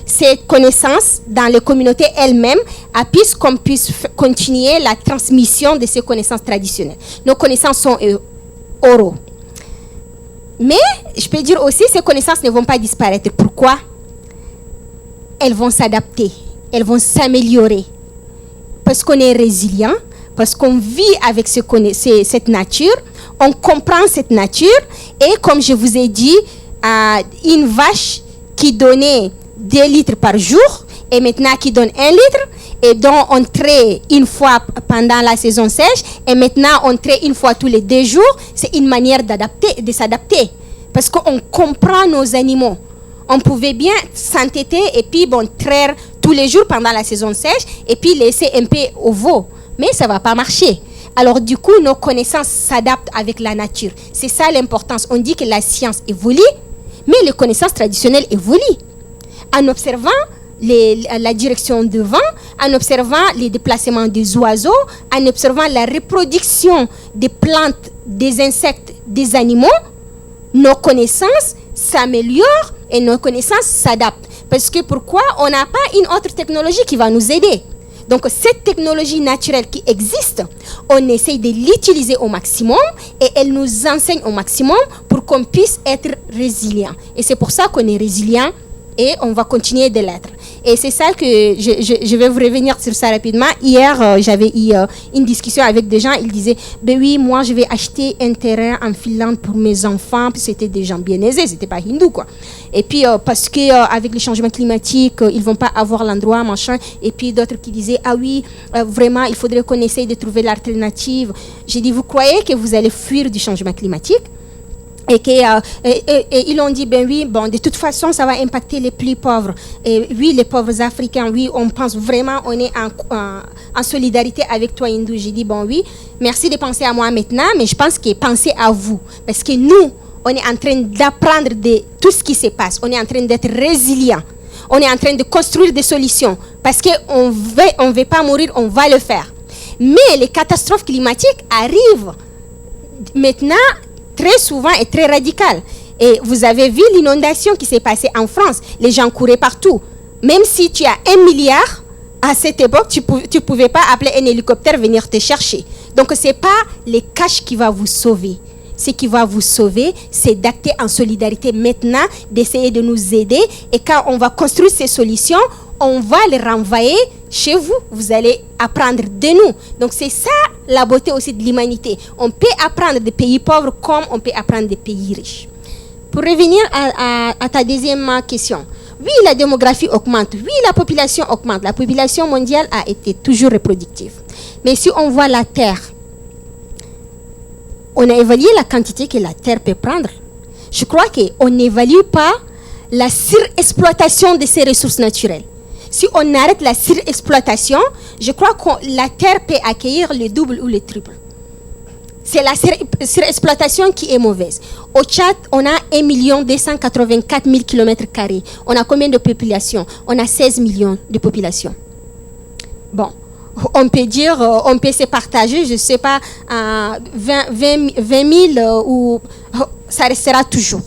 ces connaissances dans les communautés elles-mêmes, qu'on puisse continuer la transmission de ces connaissances traditionnelles. Nos connaissances sont oraux. Mais je peux dire aussi, ces connaissances ne vont pas disparaître. Pourquoi? Elles vont s'adapter, elles vont s'améliorer. Parce qu'on est résilient, parce qu'on vit avec cette nature, on comprend cette nature. Et comme je vous ai dit, une vache qui donnait 2 litres par jour et maintenant qui donne 1 litre et dont on traite une fois pendant la saison sèche et maintenant on traite une fois tous les 2 jours, c'est une manière de s'adapter parce qu'on comprend nos animaux. On pouvait bien s'entêter et puis traire tous les jours pendant la saison sèche et puis laisser un peu au veau, mais ça ne va pas marcher. Alors du coup, nos connaissances s'adaptent avec la nature. C'est ça l'importance. On dit que la science évolue, mais les connaissances traditionnelles évoluent. En observant la direction du vent, en observant les déplacements des oiseaux, en observant la reproduction des plantes, des insectes, des animaux, nos connaissances s'améliorent et nos connaissances s'adaptent. Parce que pourquoi? On n'a pas une autre technologie qui va nous aider. Donc, cette technologie naturelle qui existe, on essaye de l'utiliser au maximum et elle nous enseigne au maximum pour qu'on puisse être résilient. Et c'est pour ça qu'on est résilient et on va continuer de l'être. Et c'est ça que je vais vous revenir sur ça rapidement. Hier, j'avais eu une discussion avec des gens. Ils disaient, ben oui, moi, je vais acheter un terrain en Finlande pour mes enfants. Puis c'était des gens bien aisés, c'était pas hindou, quoi. Et puis, parce que avec les changements climatiques, ils vont pas avoir l'endroit, machin. Et puis d'autres qui disaient, ah oui, vraiment, il faudrait qu'on essaye de trouver l'alternative. J'ai dit, vous croyez que vous allez fuir du changement climatique? Et ils ont dit, ben oui, bon, de toute façon, ça va impacter les plus pauvres. Et oui, les pauvres Africains, oui, on pense vraiment, on est en solidarité avec toi, hindou. J'ai dit, bon oui, merci de penser à moi maintenant, mais je pense que pensez à vous. Parce que nous, on est en train d'apprendre de tout ce qui se passe. On est en train d'être résilient. On est en train de construire des solutions. Parce qu'on ne veut pas mourir, on va le faire. Mais les catastrophes climatiques arrivent maintenant très souvent et très radical. Et vous avez vu l'inondation qui s'est passée en France. Les gens couraient partout. Même si tu as 1 milliard, à cette époque, tu ne pouvais pas appeler un hélicoptère venir te chercher. Donc, ce n'est pas les cash qui va vous sauver. Ce qui va vous sauver, c'est d'acter en solidarité maintenant, d'essayer de nous aider. Et quand on va construire ces solutions, on va les renvoyer chez vous. Vous allez apprendre de nous. Donc, c'est ça la beauté aussi de l'humanité. On peut apprendre des pays pauvres comme on peut apprendre des pays riches. Pour revenir à ta deuxième question. Oui, la démographie augmente. Oui, la population augmente. La population mondiale a été toujours reproductive. Mais si on voit la Terre, on a évalué la quantité que la Terre peut prendre. Je crois qu'on n'évalue pas la surexploitation de ses ressources naturelles. Si on arrête la surexploitation, je crois que la Terre peut accueillir le double ou le triple. C'est la surexploitation qui est mauvaise. Au Tchad, on a 1 284 000 km². On a combien de population? On a 16 millions de population. Bon, on peut dire, on peut se partager, je ne sais pas, 20 000 ou ça restera toujours.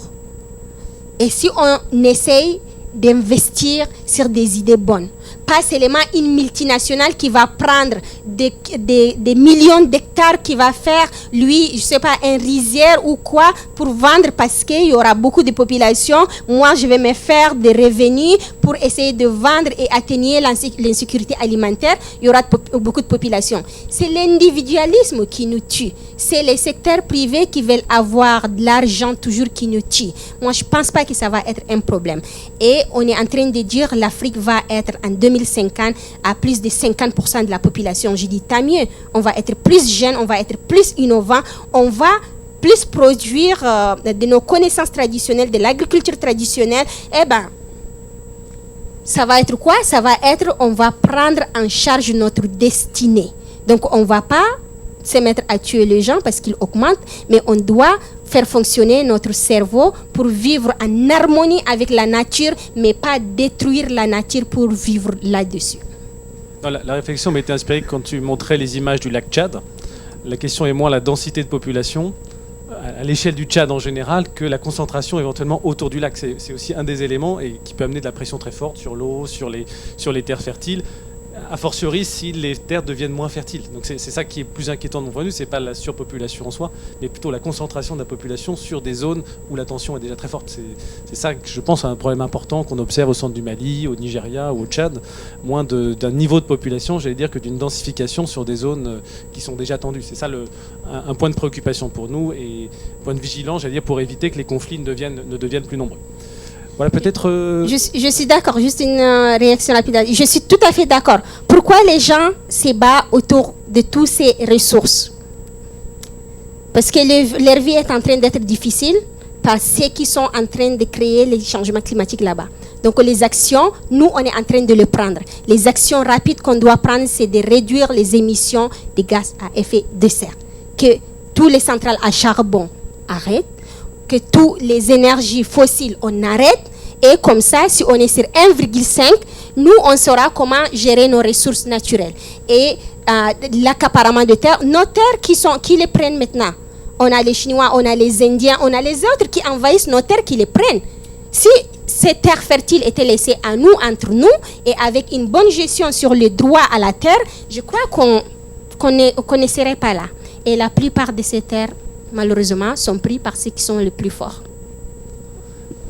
Et si on essaye d'investir sur des idées bonnes, pas seulement une multinationale qui va prendre des millions d'hectares, qui va faire, lui, je ne sais pas, un rizière ou quoi, pour vendre parce qu'il y aura beaucoup de population. Moi, je vais me faire des revenus pour essayer de vendre et atténuer l'insécurité alimentaire. Il y aura beaucoup de population. C'est l'individualisme qui nous tue. C'est les secteurs privés qui veulent avoir de l'argent toujours qui nous tue. Moi, je ne pense pas que ça va être un problème. Et on est en train de dire que l'Afrique va être en 2050 à plus de 50% de la population. Je dis, tant mieux. On va être plus jeunes, on va être plus innovants, on va plus produire de nos connaissances traditionnelles, de l'agriculture traditionnelle. Eh bien, ça va être quoi? Ça va être, on va prendre en charge notre destinée. Donc, on ne va pas se mettre à tuer les gens parce qu'ils augmentent, mais on doit faire fonctionner notre cerveau pour vivre en harmonie avec la nature, mais pas détruire la nature pour vivre là-dessus. La réflexion m'a été inspirée quand tu montrais les images du lac Tchad. La question est moins la densité de population à l'échelle du Tchad en général que la concentration éventuellement autour du lac. C'est aussi un des éléments et qui peut amener de la pression très forte sur l'eau, sur les terres fertiles. A fortiori si les terres deviennent moins fertiles. Donc c'est ça qui est plus inquiétant de mon point de vue, c'est pas la surpopulation en soi, mais plutôt la concentration de la population sur des zones où la tension est déjà très forte. C'est ça que je pense un problème important qu'on observe au centre du Mali, au Nigeria ou au Tchad, moins d'un niveau de population, j'allais dire, que d'une densification sur des zones qui sont déjà tendues. C'est ça un point de préoccupation pour nous et point de vigilance, j'allais dire, pour éviter que les conflits ne deviennent plus nombreux. Voilà, peut-être... Je suis d'accord, juste une réaction rapide. Je suis tout à fait d'accord. Pourquoi les gens se battent autour de toutes ces ressources? Parce que leur vie est en train d'être difficile par ceux qui sont en train de créer les changements climatiques là-bas. Donc les actions, nous, on est en train de les prendre. Les actions rapides qu'on doit prendre, c'est de réduire les émissions de gaz à effet de serre. Que tous les centrales à charbon arrêtent, que toutes les énergies fossiles, on arrête. Et comme ça, si on est sur 1,5, nous, on saura comment gérer nos ressources naturelles. Et l'accaparement de terres, nos terres qui les prennent maintenant, on a les Chinois, on a les Indiens, on a les autres qui envahissent nos terres, qui les prennent. Si ces terres fertiles étaient laissées à nous, entre nous, et avec une bonne gestion sur le droit à la terre, je crois qu'on ne serait pas là. Et la plupart de ces terres, malheureusement, sont prises par ceux qui sont les plus forts.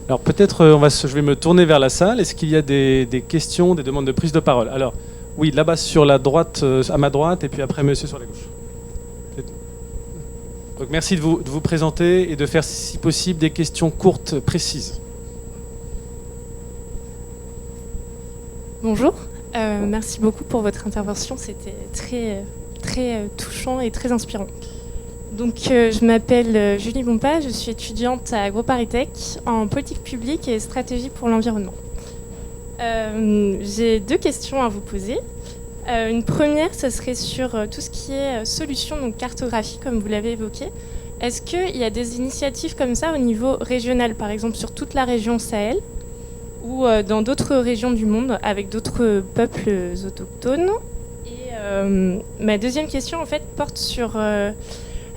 Alors peut-être je vais me tourner vers la salle. Est-ce qu'il y a des questions, des demandes de prise de parole? Alors oui, là-bas sur la droite, à ma droite, et puis après monsieur sur la gauche. Donc merci de vous présenter et de faire si possible des questions courtes, précises. Bonjour, merci beaucoup pour votre intervention, c'était très touchant et très inspirant. Donc je m'appelle Julie Bompa, je suis étudiante à AgroParisTech en politique publique et stratégie pour l'environnement. J'ai 2 questions à vous poser. Une première, ce serait sur tout ce qui est solution, donc cartographie, comme vous l'avez évoqué. Est-ce qu'il y a des initiatives comme ça au niveau régional, par exemple sur toute la région Sahel ou dans d'autres régions du monde avec d'autres peuples autochtones? Et ma deuxième question, en fait, porte sur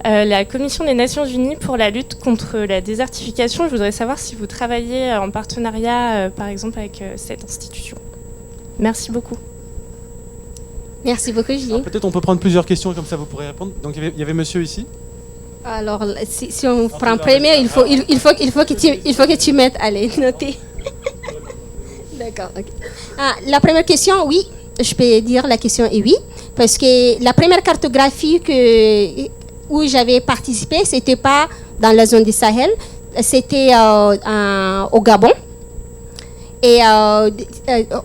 la Commission des Nations Unies pour la lutte contre la désertification. Je voudrais savoir si vous travaillez en partenariat, par exemple, avec cette institution. Merci beaucoup. Merci beaucoup, Julie. Peut-être on peut prendre plusieurs questions, comme ça vous pourrez répondre. Donc il y avait monsieur ici. Alors, si on prend premier, il faut que tu mettes, allez, noter. D'accord, ok. La première question, oui, je peux dire la question est oui, parce que la première cartographie où j'avais participé, c'était pas dans la zone du Sahel, c'était au Gabon. Et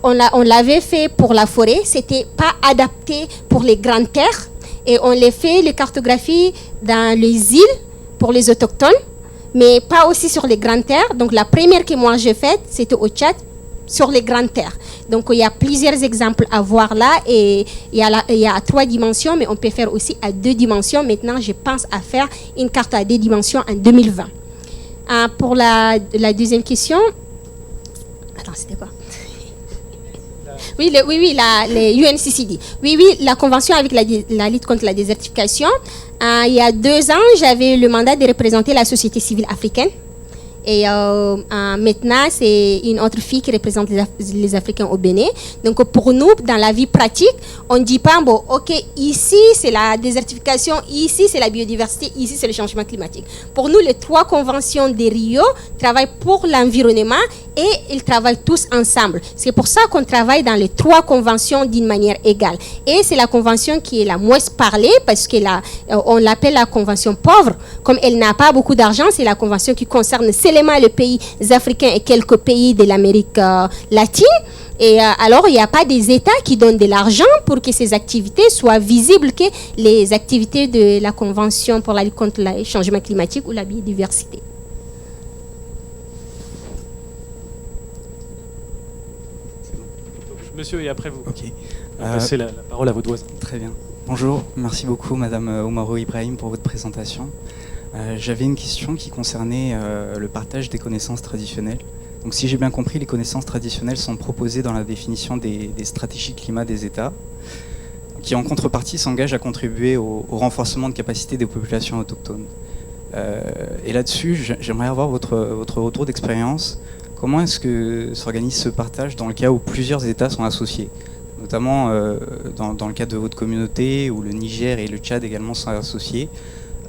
on l'avait fait pour la forêt, c'était pas adapté pour les grandes terres. Et on les fait, les cartographies dans les îles pour les autochtones, mais pas aussi sur les grandes terres. Donc la première que moi j'ai faite, c'était au Tchad, sur les grandes terres. Donc il y a plusieurs exemples à voir là, et il y a 3 dimensions, mais on peut faire aussi à 2 dimensions. Maintenant, je pense à faire une carte à 2 dimensions en 2020. Pour la deuxième question, attends, c'était quoi? Oui, les UNCCD. Oui, la convention avec la lutte contre la désertification. Il y a 2 ans, j'avais le mandat de représenter la société civile africaine. Et maintenant, c'est une autre fille qui représente les Africains au Bénin. Donc, pour nous, dans la vie pratique, on ne dit pas, bon, OK, ici, c'est la désertification, ici, c'est la biodiversité, ici, c'est le changement climatique. Pour nous, les 3 conventions de Rio travaillent pour l'environnement et ils travaillent tous ensemble. C'est pour ça qu'on travaille dans les 3 conventions d'une manière égale. Et c'est la convention qui est la moins parlée parce qu'on l'appelle la convention pauvre. Comme elle n'a pas beaucoup d'argent, c'est la convention qui concerne seulement les pays africains et quelques pays de l'Amérique latine. Et alors, il n'y a pas des États qui donnent de l'argent pour que ces activités soient visibles que les activités de la Convention pour la lutte contre le changement climatique ou la biodiversité. Monsieur, et après vous. Ok. Passez la parole à votre voisin. Très bien. Bonjour, merci beaucoup Madame Oumarou Ibrahim pour votre présentation. J'avais une question qui concernait le partage des connaissances traditionnelles. Donc si j'ai bien compris, les connaissances traditionnelles sont proposées dans la définition des stratégies climat des États, qui en contrepartie s'engagent à contribuer au renforcement de capacité des populations autochtones. Et là-dessus, j'aimerais avoir votre retour d'expérience. Comment est-ce que s'organise ce partage dans le cas où plusieurs États sont associés, notamment dans le cas de votre communauté, où le Niger et le Tchad également sont associés,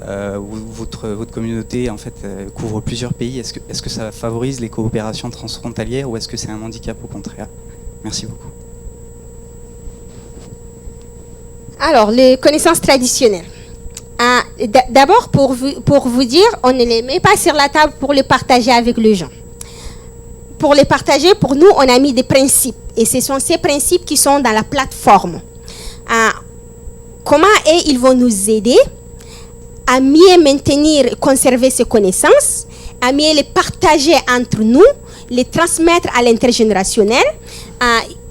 où votre communauté en fait couvre plusieurs pays. Est-ce que ça favorise les coopérations transfrontalières ou est-ce que c'est un handicap au contraire? Merci beaucoup. Alors, les connaissances traditionnelles. D'abord, pour vous dire, on ne les met pas sur la table pour les partager avec les gens. Pour les partager, pour nous, on a mis des principes. Et ce sont ces principes qui sont dans la plateforme. Comment ils vont nous aider à mieux maintenir et conserver ces connaissances, à mieux les partager entre nous, les transmettre à l'intergénérationnel.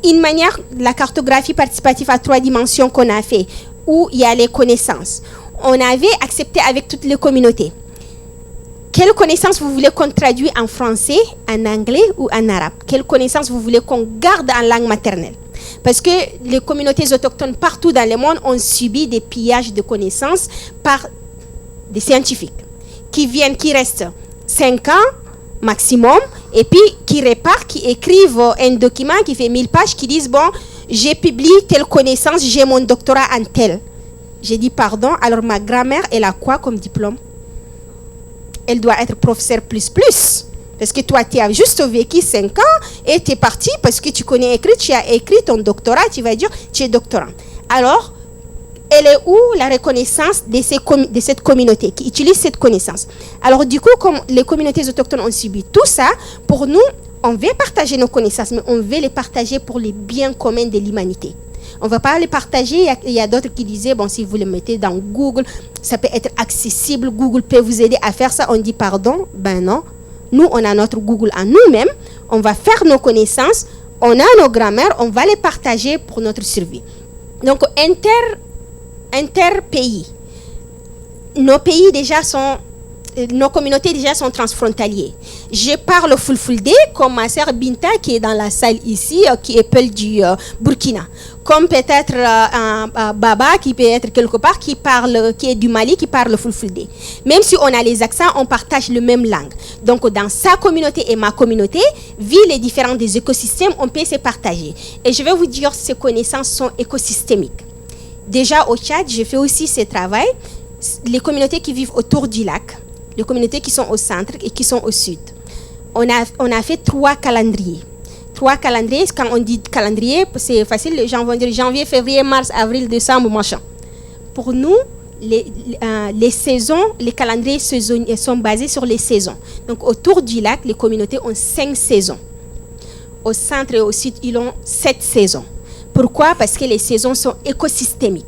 Une manière, la cartographie participative à 3 dimensions qu'on a fait, où il y a les connaissances. On avait accepté avec toutes les communautés. Quelles connaissances vous voulez qu'on traduise en français, en anglais ou en arabe? Quelles connaissances vous voulez qu'on garde en langue maternelle? Parce que les communautés autochtones partout dans le monde ont subi des pillages de connaissances par des scientifiques, qui viennent, qui restent 5 ans maximum, et puis qui réparent, qui écrivent un document qui fait 1000 pages, qui disent, bon, j'ai publié telle connaissance, j'ai mon doctorat en tel. J'ai dit, pardon, alors ma grand-mère, elle a quoi comme diplôme? Elle doit être professeur plus. Parce que toi, tu as juste vécu 5 ans et tu es parti parce que tu connais écrire, tu as écrit ton doctorat, tu vas dire, tu es doctorant. Alors, elle est où la reconnaissance de cette communauté qui utilise cette connaissance? Alors du coup, comme les communautés autochtones ont subi tout ça, pour nous, on veut partager nos connaissances, mais on veut les partager pour les biens communs de l'humanité. On ne va pas les partager. Il y a d'autres qui disaient, bon, si vous les mettez dans Google, ça peut être accessible, Google peut vous aider à faire ça. On dit, pardon, ben non. Nous, on a notre Google à nous-mêmes, on va faire nos connaissances, on a nos grammaires, on va les partager pour notre survie. Donc, interpays. Nos pays déjà sont, nos communautés déjà sont transfrontaliers. Je parle Fulfulde comme ma sœur Binta qui est dans la salle ici, qui est Peul du Burkina. Comme peut-être Baba qui peut être quelque part, qui est du Mali, qui parle Fulfulde. Même si on a les accents, on partage la même langue. Donc dans sa communauté et ma communauté, vu les différents des écosystèmes, on peut se partager. Et je vais vous dire, ces connaissances sont écosystémiques. Déjà au Tchad, je fais aussi ce travail. Les communautés qui vivent autour du lac, les communautés qui sont au centre et qui sont au sud. On a fait 3 calendriers. 3 calendriers, quand on dit calendrier, c'est facile, les gens vont dire janvier, février, mars, avril, décembre, machin. Pour nous, les saisons, les calendriers sont basés sur les saisons. Donc autour du lac, les communautés ont 5 saisons. Au centre et au sud, ils ont 7 saisons. Pourquoi? Parce que les saisons sont écosystémiques.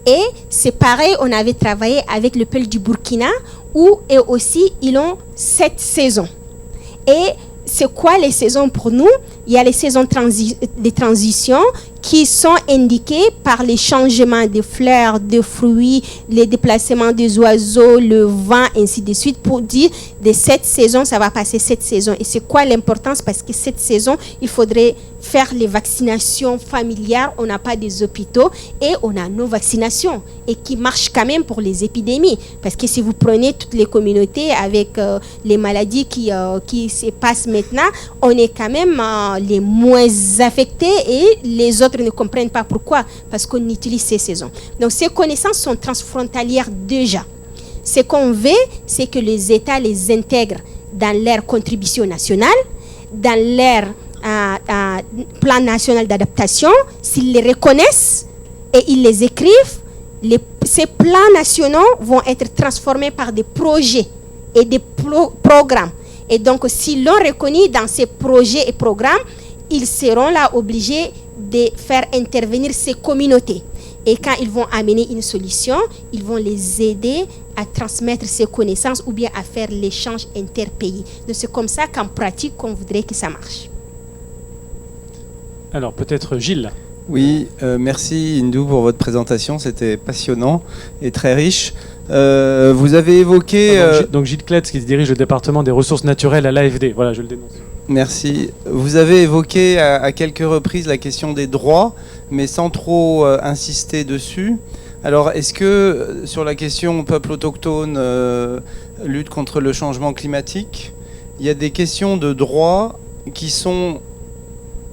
Et c'est pareil, on avait travaillé avec le peuple du Burkina, où et aussi ils ont 7 saisons. Et c'est quoi les saisons pour nous? Il y a les saisons de transition qui sont indiquées par les changements des fleurs, des fruits, les déplacements des oiseaux, le vent, ainsi de suite, pour dire de cette saison, ça va passer cette saison. Et c'est quoi l'importance? Parce que cette saison, il faudrait faire les vaccinations familiales. On n'a pas des hôpitaux et on a nos vaccinations et qui marchent quand même pour les épidémies. Parce que si vous prenez toutes les communautés avec les maladies qui se passent maintenant, on est quand même les moins affectés et les autres ne comprennent pas pourquoi. Parce qu'on utilise ces saisons. Donc ces connaissances sont transfrontalières déjà. Ce qu'on veut, c'est que les États les intègrent dans leur contribution nationale, dans leur plan national d'adaptation, s'ils les reconnaissent et ils les écrivent, ces plans nationaux vont être transformés par des projets et des programmes. Et donc, s'ils l'ont reconnu dans ces projets et programmes, ils seront là obligés de faire intervenir ces communautés. Et quand ils vont amener une solution, ils vont les aider à transmettre ces connaissances ou bien à faire l'échange interpays. Donc, c'est comme ça qu'en pratique, qu'on voudrait que ça marche. Alors, peut-être Gilles. Oui, merci Hindou pour votre présentation, c'était passionnant et très riche. Vous avez évoqué... Donc Gilles Kletz qui dirige le département des ressources naturelles à l'AFD, voilà, je le dénonce. Merci. Vous avez évoqué à quelques reprises la question des droits, mais sans trop insister dessus. Alors, est-ce que sur la question peuple autochtone, lutte contre le changement climatique, il y a des questions de droits qui sont...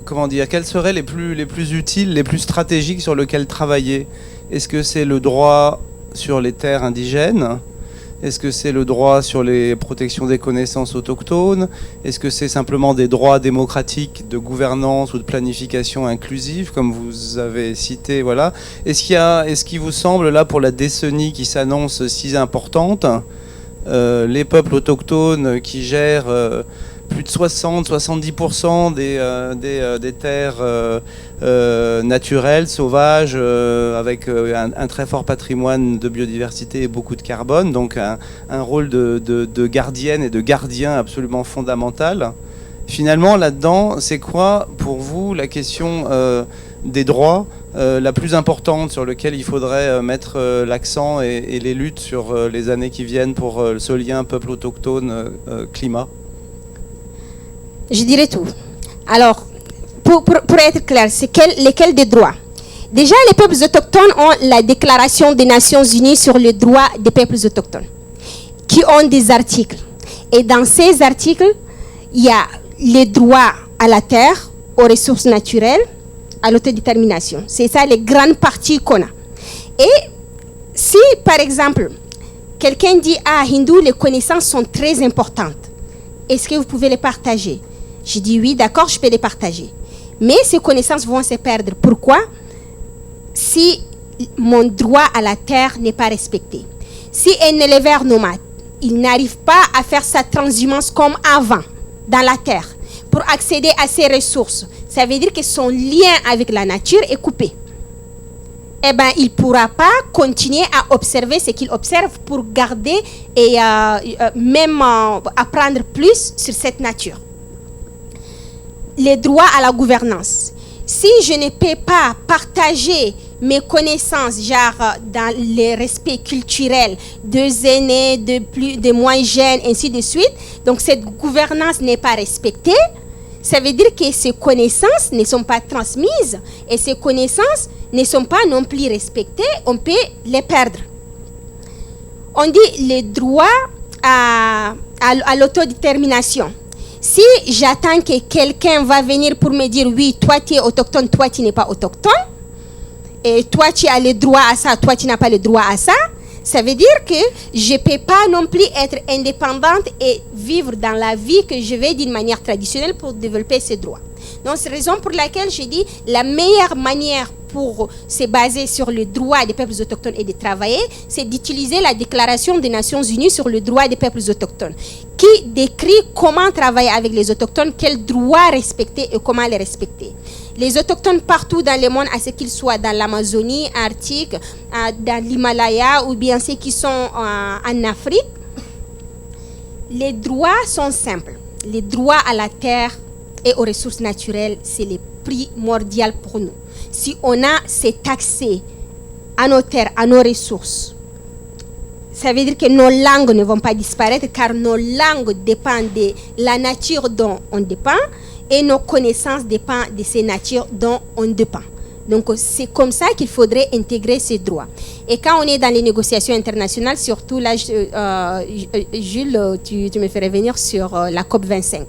Comment dire, quels seraient les plus utiles, les plus stratégiques sur lesquels travailler? Est-ce que c'est le droit sur les terres indigènes? Est-ce que c'est le droit sur les protections des connaissances autochtones? Est-ce que c'est simplement des droits démocratiques de gouvernance ou de planification inclusive, comme vous avez cité, voilà. Est-ce qu'il vous semble, là, pour la décennie qui s'annonce si importante, les peuples autochtones qui gèrent... plus de 60-70% des terres naturelles, sauvages, avec un très fort patrimoine de biodiversité et beaucoup de carbone, donc un rôle de gardienne et de gardien absolument fondamental. Finalement, là-dedans, c'est quoi pour vous la question des droits la plus importante sur laquelle il faudrait mettre l'accent et les luttes sur les années qui viennent pour ce lien peuple autochtone-climat? Je dirais tout. Alors, pour être clair, c'est lesquels des droits? Déjà, les peuples autochtones ont la Déclaration des Nations Unies sur les droits des peuples autochtones. qui ont des articles. Et dans ces articles, il y a les droits à la terre, aux ressources naturelles, à l'autodétermination. C'est ça les grandes parties qu'on a. Et si, par exemple, quelqu'un dit « Ah, hindou, les connaissances sont très importantes. Est-ce que vous pouvez les partager ?» Je dis « Oui, d'accord, je peux les partager. » Mais ces connaissances vont se perdre. Pourquoi? Si mon droit à la terre n'est pas respecté. Si un éleveur nomade, il n'arrive pas à faire sa transhumance comme avant, dans la terre, pour accéder à ses ressources, ça veut dire que son lien avec la nature est coupé. Eh bien, il ne pourra pas continuer à observer ce qu'il observe pour garder et même apprendre plus sur cette nature. Les droits à la gouvernance. Si je ne peux pas partager mes connaissances, genre dans les respects culturels, de aînés, de moins jeunes, ainsi de suite, donc cette gouvernance n'est pas respectée, ça veut dire que ces connaissances ne sont pas transmises et ces connaissances ne sont pas non plus respectées, on peut les perdre. On dit les droits à l'autodétermination. Si j'attends que quelqu'un va venir pour me dire oui, toi tu es autochtone, toi tu n'es pas autochtone, et toi tu as le droit à ça, toi tu n'as pas le droit à ça, ça veut dire que je ne peux pas non plus être indépendante et vivre dans la vie que je veux d'une manière traditionnelle pour développer ces droits. Donc c'est la raison pour laquelle je dis la meilleure manière pour se baser sur le droit des peuples autochtones et de travailler, c'est d'utiliser la Déclaration des Nations Unies sur le droit des peuples autochtones, qui décrit comment travailler avec les autochtones, quels droits respecter et comment les respecter. Les autochtones partout dans le monde, à ce qu'ils soient dans l'Amazonie, Arctique, dans l'Himalaya ou bien ceux qui sont en Afrique, les droits sont simples. Les droits à la terre et aux ressources naturelles, c'est le primordial pour nous. Si on a cet accès à nos terres, à nos ressources, ça veut dire que nos langues ne vont pas disparaître car nos langues dépendent de la nature dont on dépend et nos connaissances dépendent de ces natures dont on dépend. Donc c'est comme ça qu'il faudrait intégrer ces droits. Et quand on est dans les négociations internationales, surtout là, Jules, tu me fais revenir sur la COP25.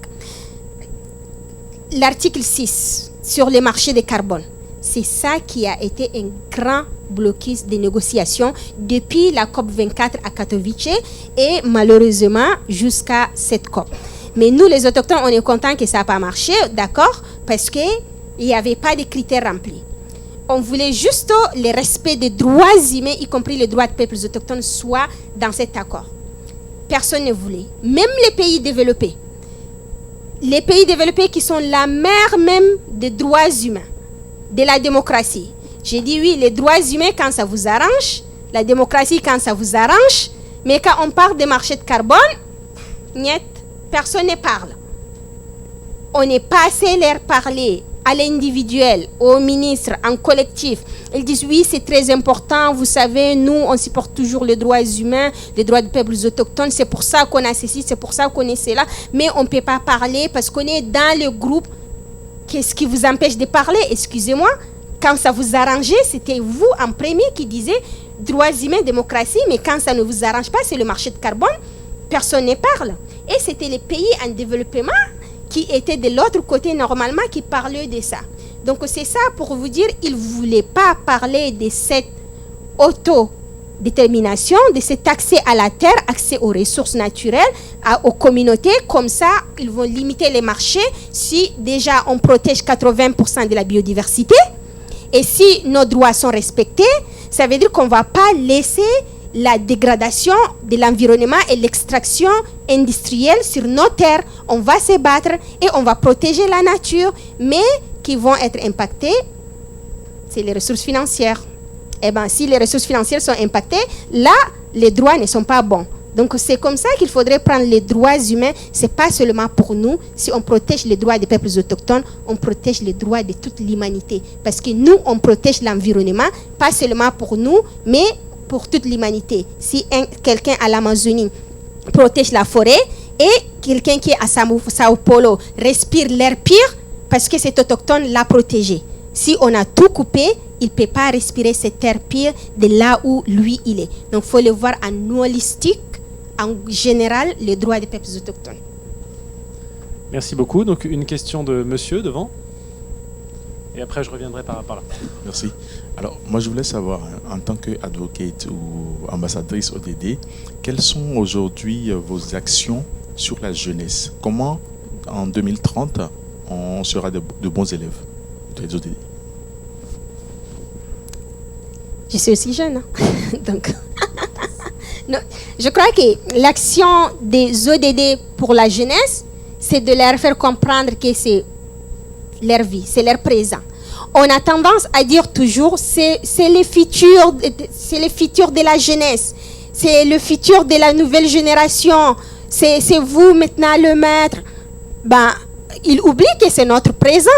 L'article 6 sur les marchés de carbone, c'est ça qui a été un grand blocus des négociations depuis la COP24 à Katowice et malheureusement jusqu'à cette COP. Mais nous, les autochtones, on est contents que ça n'a pas marché, d'accord, parce qu'il n'y avait pas de critères remplis. On voulait juste le respect des droits humains, y compris les droits des peuples autochtones, soit dans cet accord. Personne ne voulait, même les pays développés. Les pays développés qui sont la mère même des droits humains, de la démocratie. J'ai dit oui, les droits humains quand ça vous arrange, la démocratie quand ça vous arrange, mais quand on parle des marchés de carbone, niet, personne ne parle. On n'est pas assez leur parler à l'individuel, aux ministres, en collectif. Ils disent oui, c'est très important, vous savez, nous, on supporte toujours les droits humains, les droits des peuples autochtones, c'est pour ça qu'on a ceci, c'est pour ça qu'on est cela, mais on ne peut pas parler parce qu'on est dans le groupe. Qu'est-ce qui vous empêche de parler? Excusez-moi, quand ça vous arrangeait, c'était vous en premier qui disiez droits humains, démocratie, mais quand ça ne vous arrange pas, c'est le marché de carbone, personne ne parle. Et c'était les pays en développement qui étaient de l'autre côté normalement qui parlaient de ça. Donc c'est ça pour vous dire, ils ne voulaient pas parler de cette autodétermination, de cet accès à la terre, accès aux ressources naturelles, aux communautés. Comme ça, ils vont limiter les marchés si déjà on protège 80% de la biodiversité. Et si nos droits sont respectés, ça veut dire qu'on ne va pas laisser la dégradation de l'environnement et l'extraction industrielle sur nos terres. On va se battre et on va protéger la nature, mais qui vont être impactées, c'est les ressources financières. Eh bien, si les ressources financières sont impactées, là, les droits ne sont pas bons. Donc, c'est comme ça qu'il faudrait prendre les droits humains. Ce n'est pas seulement pour nous. Si on protège les droits des peuples autochtones, on protège les droits de toute l'humanité. Parce que nous, on protège l'environnement, pas seulement pour nous, mais pour toute l'humanité. Si quelqu'un à l'Amazonie protège la forêt et quelqu'un qui est à Sao Paulo respire l'air pur parce que cet autochtone l'a protégé. Si on a tout coupé, il ne peut pas respirer cet air pur de là où lui il est. Donc il faut le voir en holistique en général les droits des peuples autochtones. Merci beaucoup. Donc une question de monsieur devant. Et après je reviendrai par là. Merci. Alors moi je voulais savoir, en tant qu'advocate ou ambassadrice ODD, quelles sont aujourd'hui vos actions sur la jeunesse? Comment en 2030 on sera de bons élèves des ODD? Je suis aussi jeune, hein? Donc non, je crois que l'action des ODD pour la jeunesse, c'est de leur faire comprendre que c'est leur vie, c'est leur présent. On a tendance à dire toujours c'est les futurs de la jeunesse, c'est le futur de la nouvelle génération, c'est vous maintenant le maître. Ben, ils oublient que c'est notre présent.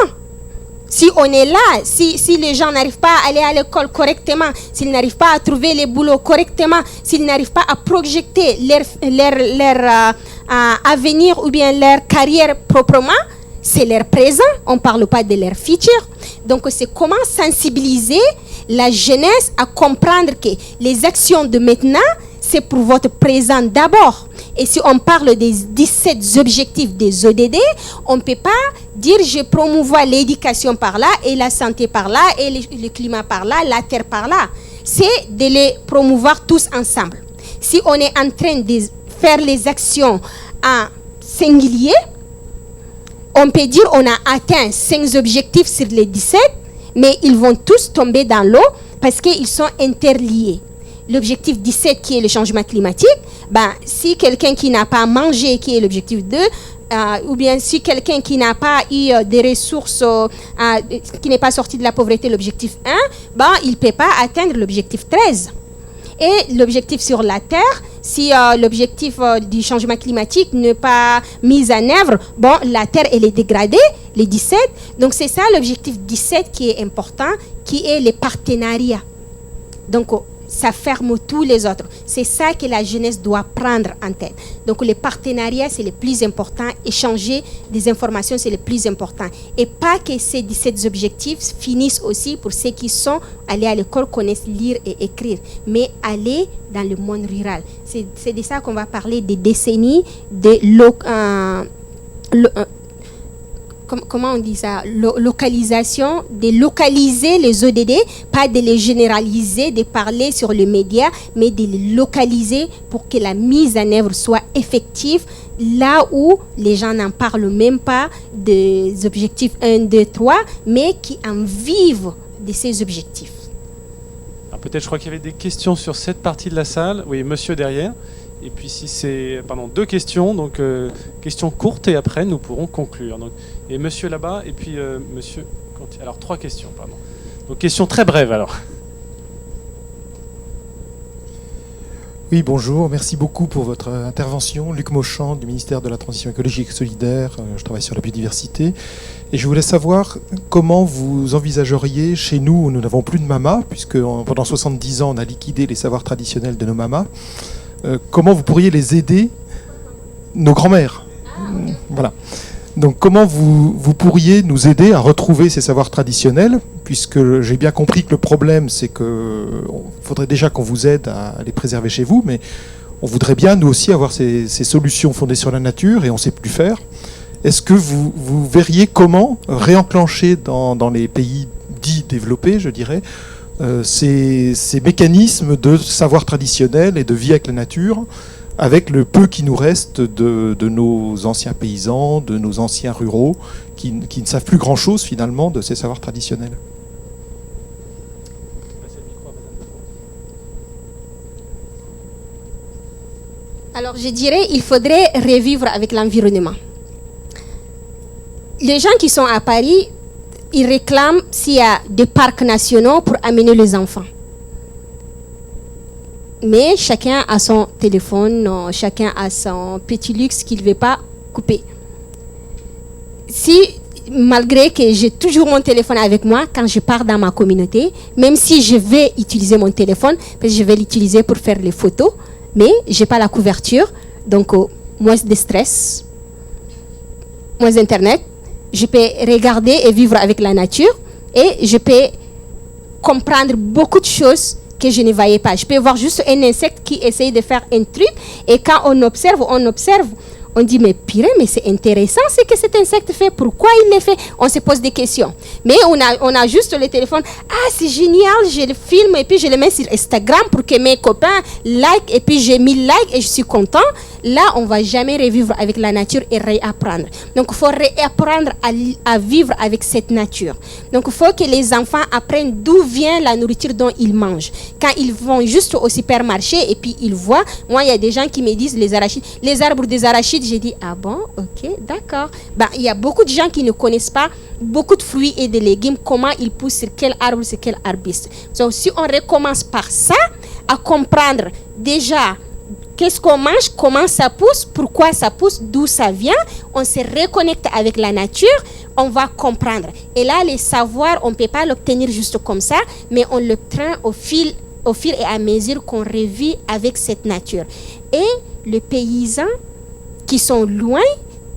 Si on est là, si les gens n'arrivent pas à aller à l'école correctement, s'ils n'arrivent pas à trouver les boulots correctement, s'ils n'arrivent pas à projeter leur avenir ou bien leur carrière proprement, c'est leur présent, on ne parle pas de leur futur. Donc c'est comment sensibiliser la jeunesse à comprendre que les actions de maintenant, c'est pour votre présent d'abord. Et si on parle des 17 objectifs des ODD, on ne peut pas dire je promouvois l'éducation par là et la santé par là et le climat par là, la terre par là. C'est de les promouvoir tous ensemble. Si on est en train de faire les actions en singulier, on peut dire qu'on a atteint 5 objectifs sur les 17, mais ils vont tous tomber dans l'eau parce qu'ils sont interliés. L'objectif 17 qui est le changement climatique, ben, si quelqu'un qui n'a pas mangé, qui est l'objectif 2, ou bien si quelqu'un qui n'a pas eu des ressources, qui n'est pas sorti de la pauvreté, l'objectif 1, ben, il ne peut pas atteindre l'objectif 13. Et l'objectif sur la Terre, si l'objectif du changement climatique n'est pas mis en œuvre, bon, la Terre, elle est dégradée, les 17. Donc, c'est ça l'objectif 17 qui est important, qui est les partenariats. Donc, ça ferme tous les autres. C'est ça que la jeunesse doit prendre en tête. Donc, les partenariats, c'est le plus important. Échanger des informations, c'est le plus important. Et pas que ces 17 objectifs finissent aussi pour ceux qui sont allés à l'école, connaissent lire et écrire, mais aller dans le monde rural. C'est de ça qu'on va parler des décennies de comment on dit ça, localisation, de localiser les ODD, pas de les généraliser, de parler sur les médias, mais de les localiser pour que la mise en œuvre soit effective là où les gens n'en parlent même pas des objectifs 1, 2, 3, mais qui en vivent de ces objectifs. Alors peut-être, je crois qu'il y avait des questions sur cette partie de la salle. Oui, monsieur derrière. Et puis si c'est, 2 questions, donc questions courtes et après nous pourrons conclure. Donc, et monsieur là-bas et puis monsieur. Alors 3 questions, pardon. Donc questions très brèves alors. Oui, bonjour, merci beaucoup pour votre intervention. Luc Mauchamp du ministère de la Transition écologique et solidaire, je travaille sur la biodiversité. Et je voulais savoir comment vous envisageriez chez nous, où nous n'avons plus de mamas, puisque pendant 70 ans on a liquidé les savoirs traditionnels de nos mamas, comment vous pourriez les aider, nos grands-mères. Voilà. Donc comment vous pourriez nous aider à retrouver ces savoirs traditionnels, puisque j'ai bien compris que le problème c'est qu'il faudrait déjà qu'on vous aide à les préserver chez vous, mais on voudrait bien nous aussi avoir ces solutions fondées sur la nature et on ne sait plus faire. Est-ce que vous verriez comment réenclencher dans les pays dits développés, je dirais, ces mécanismes de savoir traditionnel et de vie avec la nature, avec le peu qui nous reste de nos anciens paysans, de nos anciens ruraux, qui ne savent plus grand-chose finalement de ces savoirs traditionnels. Alors je dirais il faudrait revivre avec l'environnement. Les gens qui sont à Paris, ils réclament s'il y a des parcs nationaux pour amener les enfants. Mais chacun a son téléphone, chacun a son petit luxe qu'il ne veut pas couper. Si, malgré que j'ai toujours mon téléphone avec moi quand je pars dans ma communauté, même si je vais utiliser mon téléphone, parce que je vais l'utiliser pour faire les photos, mais je n'ai pas la couverture, donc moins de stress, moins d'internet, je peux regarder et vivre avec la nature et je peux comprendre beaucoup de choses que je ne voyais pas. Je peux voir juste un insecte qui essaye de faire un truc et quand on observe, on dit mais purée, mais c'est intéressant ce que cet insecte fait, pourquoi il le fait? On se pose des questions. Mais on a juste le téléphone, ah c'est génial, je le filme et puis je le mets sur Instagram pour que mes copains like et puis j'ai mis like et je suis content. Là, on ne va jamais revivre avec la nature et réapprendre. Donc, il faut réapprendre à vivre avec cette nature. Donc, il faut que les enfants apprennent d'où vient la nourriture dont ils mangent. Quand ils vont juste au supermarché et puis ils voient, moi, il y a des gens qui me disent les arachides, les arbres des arachides, j'ai dit, ah bon, ok, d'accord. Ben, il y a beaucoup de gens qui ne connaissent pas beaucoup de fruits et de légumes, comment ils poussent sur quel arbre, sur quel arbuste. Donc, si on recommence par ça, à comprendre déjà qu'est-ce qu'on mange, comment ça pousse, pourquoi ça pousse, d'où ça vient, on se reconnecte avec la nature, on va comprendre. Et là, les savoirs, on ne peut pas l'obtenir juste comme ça, mais on l'obtient au fil et à mesure qu'on revit avec cette nature. Et les paysans qui sont loin,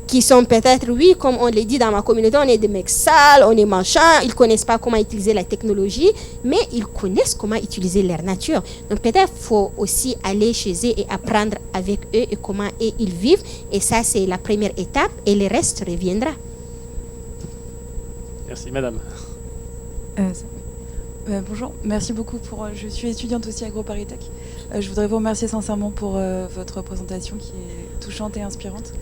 qui sont peut-être, oui, comme on le dit dans ma communauté, on est des mecs sales, on est machin, ils ne connaissent pas comment utiliser la technologie, mais ils connaissent comment utiliser leur nature. Donc peut-être qu'il faut aussi aller chez eux et apprendre avec eux et comment eux, ils vivent. Et ça, c'est la première étape et le reste reviendra. Merci, madame. Bonjour, merci beaucoup je suis étudiante aussi à AgroParisTech. Je voudrais vous remercier sincèrement pour votre présentation qui est touchante et inspirante.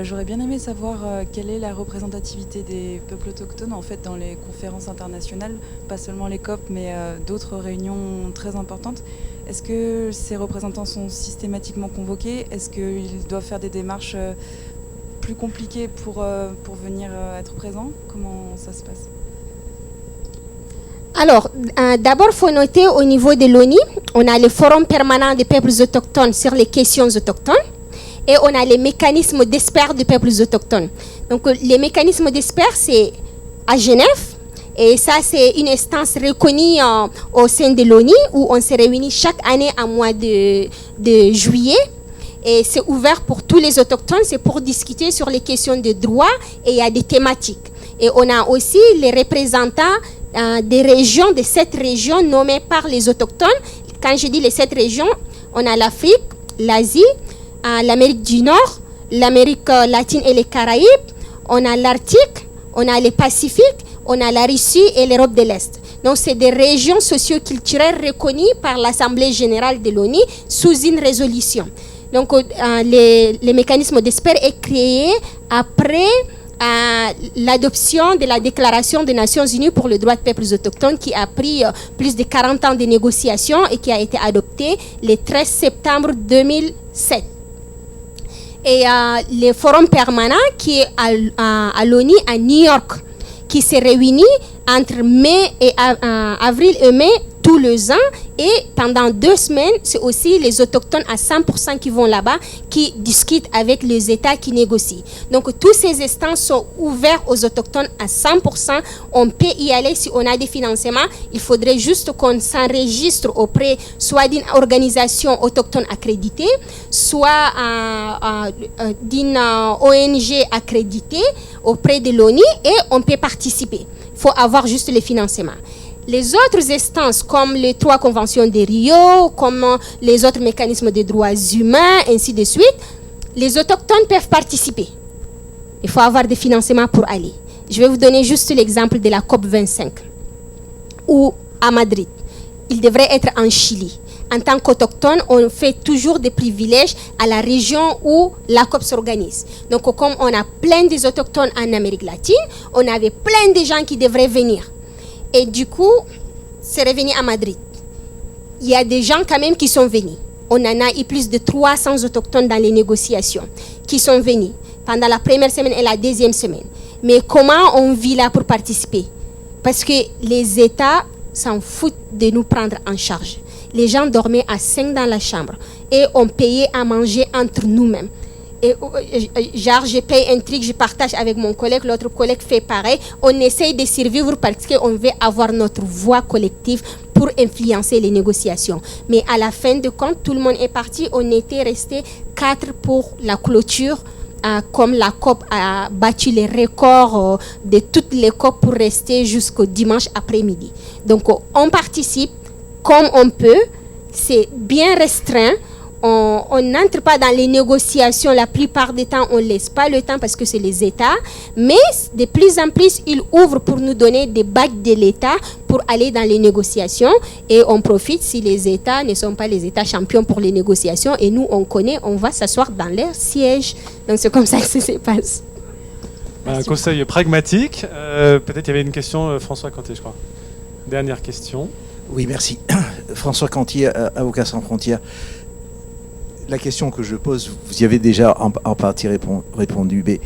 J'aurais bien aimé savoir quelle est la représentativité des peuples autochtones en fait dans les conférences internationales, pas seulement les COP, mais d'autres réunions très importantes. Est-ce que ces représentants sont systématiquement convoqués? Est-ce qu'ils doivent faire des démarches plus compliquées pour venir être présents? Comment ça se passe? Alors, d'abord, il faut noter au niveau de l'ONU, on a le Forum permanent des peuples autochtones sur les questions autochtones. Et on a les mécanismes d'experts des peuples autochtones. Donc, les mécanismes d'experts, c'est à Genève. Et ça, c'est une instance reconnue au sein de l'ONU où on se réunit chaque année en mois de juillet. Et c'est ouvert pour tous les autochtones. C'est pour discuter sur les questions de droit et il y a des thématiques. Et on a aussi les représentants des régions, de 7 régions nommées par les autochtones. Quand je dis les 7 régions, on a l'Afrique, l'Asie, l'Amérique du Nord, l'Amérique latine et les Caraïbes, on a l'Arctique, on a le Pacifique, on a la Russie et l'Europe de l'Est. Donc, c'est des régions socio-culturelles reconnues par l'Assemblée générale de l'ONU sous une résolution. Donc, le mécanisme d'experts est créé après l'adoption de la Déclaration des Nations Unies pour les droits des peuples autochtones qui a pris plus de 40 ans de négociations et qui a été adoptée le 13 septembre 2007. Et le forum permanent qui est à l'ONU à New York, qui se réunit entre avril et mai tous les ans. Et pendant 2 semaines, c'est aussi les autochtones à 100% qui vont là-bas, qui discutent avec les États qui négocient. Donc, tous ces instances sont ouverts aux autochtones à 100%. On peut y aller si on a des financements. Il faudrait juste qu'on s'enregistre auprès soit d'une organisation autochtone accréditée, soit d'une ONG accréditée auprès de l'ONU et on peut participer. Il faut avoir juste les financements. Les autres instances, comme les 3 conventions de Rio, comme les autres mécanismes des droits humains, ainsi de suite, les autochtones peuvent participer. Il faut avoir des financements pour aller. Je vais vous donner juste l'exemple de la COP 25, ou à Madrid. Il devrait être en Chili. En tant qu'autochtone, on fait toujours des privilèges à la région où la COP s'organise. Donc, comme on a plein des autochtones en Amérique latine, on avait plein de gens qui devraient venir. Et du coup, c'est revenu à Madrid. Il y a des gens quand même qui sont venus. On en a eu plus de 300 autochtones dans les négociations qui sont venus pendant la première semaine et la deuxième semaine. Mais comment on vit là pour participer? Parce que les États s'en foutent de nous prendre en charge. Les gens dormaient à 5 dans la chambre et on payait à manger entre nous-mêmes. Et, genre, je paye un truc, je partage avec mon collègue, l'autre collègue fait pareil. On essaye de survivre parce qu'on veut avoir notre voix collective pour influencer les négociations. Mais à la fin de compte, tout le monde est parti. On était resté 4 pour la clôture. Comme la COP a battu les records de toutes les COP pour rester jusqu'au dimanche après-midi. Donc, on participe. comme on peut. C'est bien restreint. On n'entre pas dans les négociations. La plupart des temps, on ne laisse pas le temps parce que c'est les États. Mais de plus en plus, ils ouvrent pour nous donner des bagues de l'État pour aller dans les négociations. Et on profite si les États ne sont pas les États champions pour les négociations. Et nous, on connaît, on va s'asseoir dans leur siège. Donc c'est comme ça que ça se passe. Un conseil pragmatique. Peut-être il y avait une question, François Cantier, je crois. Dernière question. Oui, merci. François Cantier, avocat sans frontières. La question que je pose, vous y avez déjà en partie répondu, mais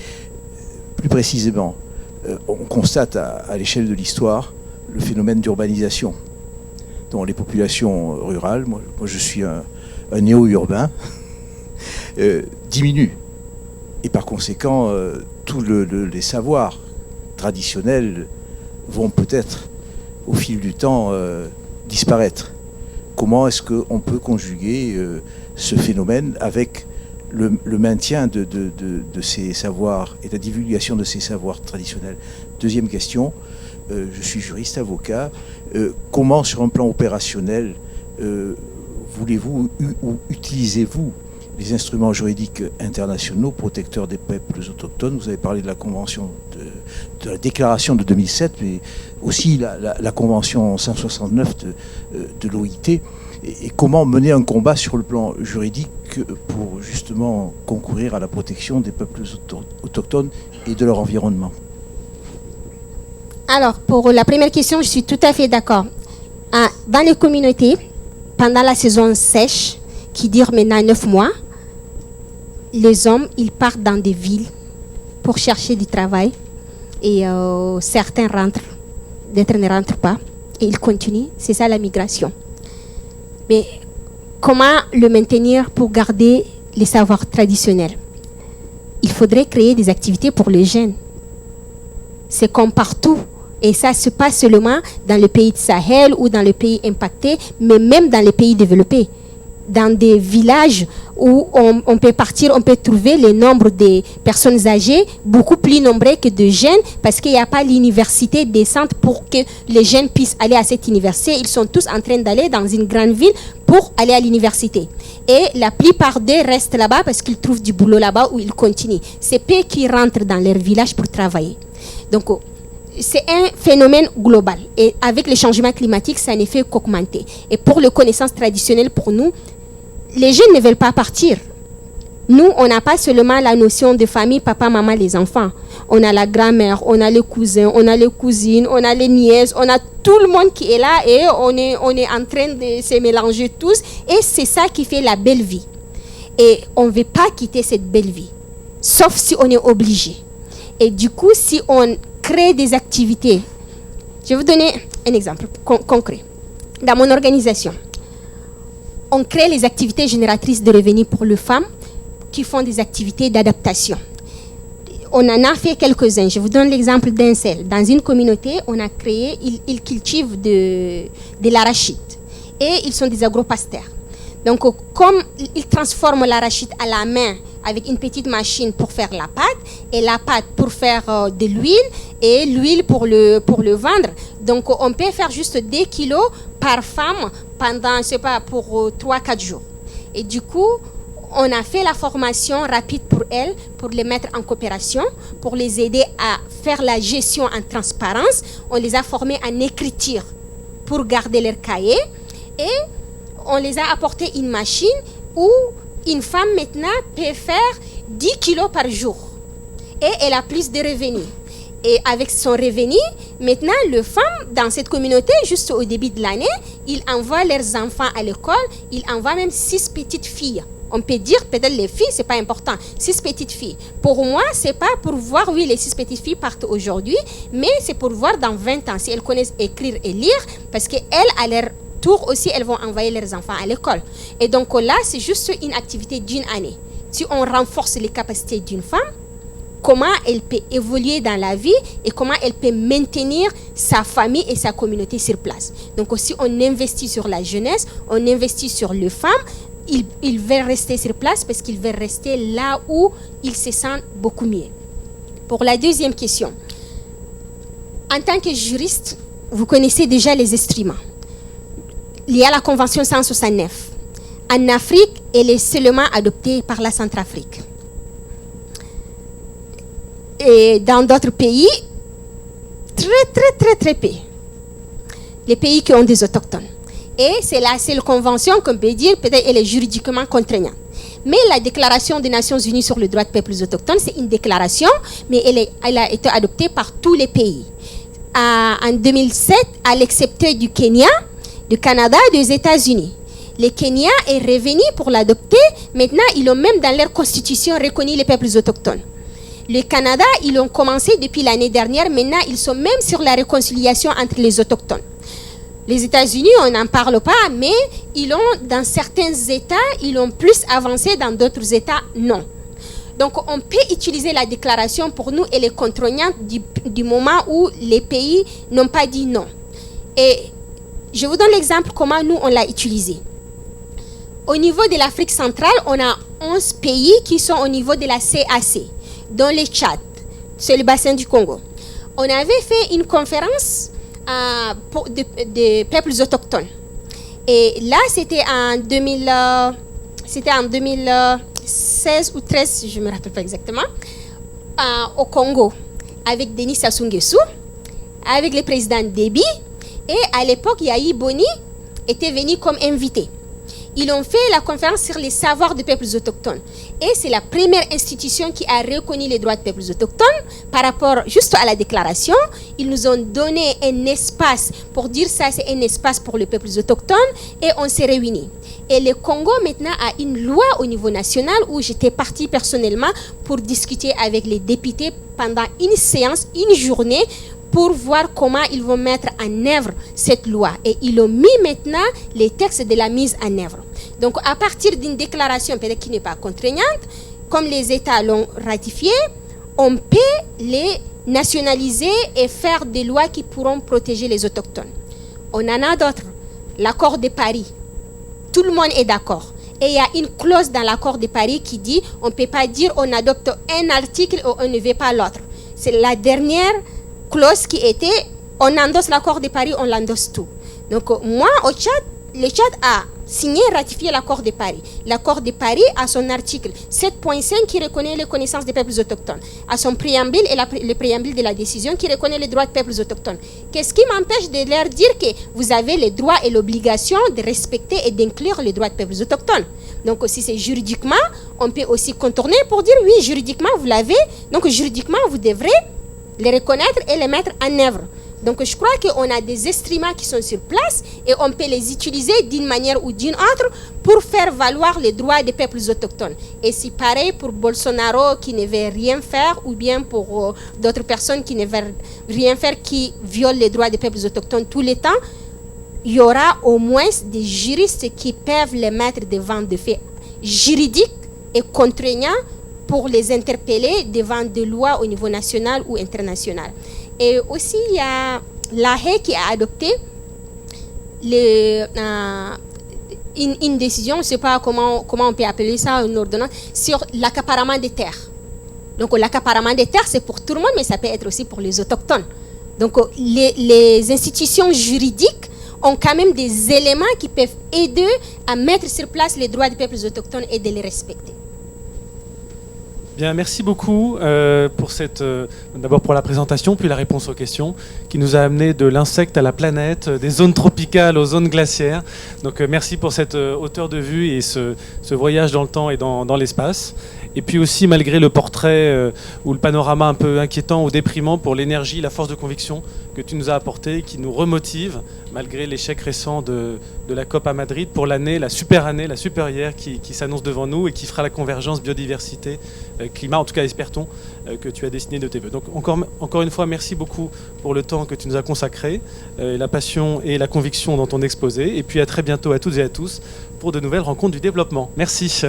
plus précisément, on constate à l'échelle de l'histoire le phénomène d'urbanisation dont les populations rurales, moi je suis un néo-urbain, diminuent. Et par conséquent, tous les savoirs traditionnels vont peut-être, au fil du temps, disparaître. Comment est-ce qu'on peut conjuguer ce phénomène avec le maintien de ces savoirs et la divulgation de ces savoirs traditionnels? Deuxième question, je suis juriste, avocat. Comment, sur un plan opérationnel, voulez-vous ou utilisez-vous les instruments juridiques internationaux protecteurs des peuples autochtones? Vous avez parlé de la convention, de la déclaration de 2007, mais aussi la convention 169 de l'OIT. Et comment mener un combat sur le plan juridique pour justement concourir à la protection des peuples autochtones et de leur environnement? Alors, pour la première question, je suis tout à fait d'accord. Dans les communautés, pendant la saison sèche, qui dure maintenant 9 mois, les hommes, ils partent dans des villes pour chercher du travail. Et certains rentrent, d'autres ne rentrent pas. Et ils continuent. C'est ça la migration. Mais comment le maintenir pour garder les savoirs traditionnels? Il faudrait créer des activités pour les jeunes. C'est comme partout. Et ça se passe seulement dans le pays de Sahel ou dans les pays impactés, mais même dans les pays développés. Dans des villages où on peut partir, on peut trouver le nombre de personnes âgées beaucoup plus nombreux que de jeunes parce qu'il n'y a pas l'université décente pour que les jeunes puissent aller à cette université. Ils sont tous en train d'aller dans une grande ville pour aller à l'université. Et la plupart d'eux restent là-bas parce qu'ils trouvent du boulot là-bas où ils continuent. C'est peu qui rentrent dans leur village pour travailler. Donc, c'est un phénomène global. Et avec le changement climatique, ça ne fait qu'augmenter. Et pour les connaissances traditionnelles, pour nous, les jeunes ne veulent pas partir. Nous, on n'a pas seulement la notion de famille, papa, maman, les enfants. On a la grand-mère, on a les cousins, on a les cousines, on a les nièces, on a tout le monde qui est là et on est en train de se mélanger tous. Et c'est ça qui fait la belle vie. Et on ne veut pas quitter cette belle vie, sauf si on est obligé. Et du coup, si on crée des activités, je vais vous donner un exemple concret. Dans mon organisation, on crée les activités génératrices de revenus pour les femmes qui font des activités d'adaptation. On en a fait quelques-uns. Je vous donne l'exemple d'un seul. Dans une communauté, on a créé, ils cultivent de l'arachide. Et ils sont des agropasteurs. Donc, comme ils transforment l'arachide à la main avec une petite machine pour faire la pâte, et la pâte pour faire de l'huile, et l'huile pour le vendre. Donc, on peut faire juste 2 kilos par femme pendant, je sais pas, pour 3-4 jours. Et du coup, on a fait la formation rapide pour elles, pour les mettre en coopération, pour les aider à faire la gestion en transparence. On les a formés en écriture pour garder leur cahier. Et on les a apporté une machine où une femme maintenant peut faire 10 kilos par jour. Et elle a plus de revenus. Et avec son revenu, maintenant, les femmes dans cette communauté, juste au début de l'année, ils envoient leurs enfants à l'école. Ils envoient même 6 petites filles. On peut dire, peut-être les filles, c'est pas important. 6 petites filles. Pour moi, c'est pas pour voir, oui, les 6 petites filles partent aujourd'hui, mais c'est pour voir dans 20 ans si elles connaissent écrire et lire, parce qu'elles, à leur tour aussi, elles vont envoyer leurs enfants à l'école. Et donc là, c'est juste une activité d'une année. Si on renforce les capacités d'une femme, comment elle peut évoluer dans la vie et comment elle peut maintenir sa famille et sa communauté sur place. Donc aussi, on investit sur la jeunesse, on investit sur les femmes. Ils veulent rester sur place parce qu'ils veulent rester là où ils se sentent beaucoup mieux. Pour la deuxième question, en tant que juriste, vous connaissez déjà les instruments. il y a la Convention 169. En Afrique, elle est seulement adoptée par la Centrafrique. Et dans d'autres pays, très peu. Les pays qui ont des autochtones. Et c'est la seule convention qu'on peut dire, peut-être elle est juridiquement contraignante. Mais la déclaration des Nations Unies sur le droit des peuples autochtones, c'est une déclaration, mais elle a été adoptée par tous les pays. En 2007, à l'exception du Kenya, du Canada et des États-Unis. Le Kenya est revenu pour l'adopter. Maintenant, ils ont même dans leur constitution reconnu les peuples autochtones. Le Canada, ils ont commencé depuis l'année dernière. Maintenant, ils sont même sur la réconciliation entre les autochtones. Les États-Unis, on n'en parle pas, mais ils ont, dans certains États, ils ont plus avancé, dans d'autres États, non. Donc, on peut utiliser la déclaration pour nous, elle est contraignante du moment où les pays n'ont pas dit non. Et je vous donne l'exemple comment nous, on l'a utilisé. Au niveau de l'Afrique centrale, on a 11 pays qui sont au niveau de la CAC, dont le Tchad, c'est le bassin du Congo. On avait fait une conférence de peuples autochtones. Et là, c'était en 2016 ou 2013, je ne me rappelle pas exactement, au Congo, avec Denis Sassou Nguesso, avec le président Déby, et à l'époque, Yahi Boni était venu comme invité. Ils ont fait la conférence sur les savoirs des peuples autochtones. Et c'est la première institution qui a reconnu les droits des peuples autochtones par rapport juste à la déclaration. Ils nous ont donné un espace pour dire ça, c'est un espace pour les peuples autochtones. Et on s'est réunis. Et le Congo maintenant a une loi au niveau national où j'étais partie personnellement pour discuter avec les députés pendant une séance, une journée, pour voir comment ils vont mettre en œuvre cette loi. Et ils ont mis maintenant les textes de la mise en œuvre. Donc, à partir d'une déclaration, peut-être qui n'est pas contraignante, comme les États l'ont ratifié, on peut les nationaliser et faire des lois qui pourront protéger les autochtones. On en a d'autres. L'accord de Paris. Tout le monde est d'accord. Et il y a une clause dans l'accord de Paris qui dit on ne peut pas dire on adopte un article ou on ne veut pas l'autre. C'est la dernière clause qui était, on endosse l'accord de Paris, on l'endosse tout. Donc moi, au Tchad, le Tchad a signé et ratifié l'accord de Paris. L'accord de Paris a son article 7.5 qui reconnaît les connaissances des peuples autochtones, a son préambule et le préambule de la décision qui reconnaît les droits des peuples autochtones. Qu'est-ce qui m'empêche de leur dire que vous avez le droit et l'obligation de respecter et d'inclure les droits des peuples autochtones? Donc si c'est juridiquement, on peut aussi contourner pour dire oui, juridiquement vous l'avez, donc juridiquement vous devrez les reconnaître et les mettre en œuvre. Donc je crois qu'on a des instruments qui sont sur place et on peut les utiliser d'une manière ou d'une autre pour faire valoir les droits des peuples autochtones. Et c'est pareil pour Bolsonaro qui ne veut rien faire ou bien pour d'autres personnes qui ne veulent rien faire, qui violent les droits des peuples autochtones tout le temps. Il y aura au moins des juristes qui peuvent les mettre devant des faits juridiques et contraignants pour les interpeller devant des lois au niveau national ou international. Et aussi, il y a la Haye qui a adopté une décision, je ne sais pas comment on peut appeler ça, une ordonnance, sur l'accaparement des terres. Donc l'accaparement des terres, c'est pour tout le monde, mais ça peut être aussi pour les autochtones. Donc les institutions juridiques ont quand même des éléments qui peuvent aider à mettre sur place les droits des peuples autochtones et de les respecter. Bien, merci beaucoup pour d'abord pour la présentation, puis la réponse aux questions, qui nous a amené de l'insecte à la planète, des zones tropicales aux zones glaciaires. Donc merci pour cette hauteur de vue et ce voyage dans le temps et dans l'espace. Et puis aussi, malgré le portrait ou le panorama un peu inquiétant ou déprimant, pour l'énergie, la force de conviction que tu nous as apportée, qui nous remotive, malgré l'échec récent de la COP à Madrid, pour l'année, la super hier qui s'annonce devant nous et qui fera la convergence biodiversité, climat, en tout cas espère-t-on, que tu as dessiné de tes voeux. Donc encore une fois, merci beaucoup pour le temps que tu nous as consacré, la passion et la conviction dans ton exposé. Et puis à très bientôt à toutes et à tous pour de nouvelles rencontres du développement. Merci.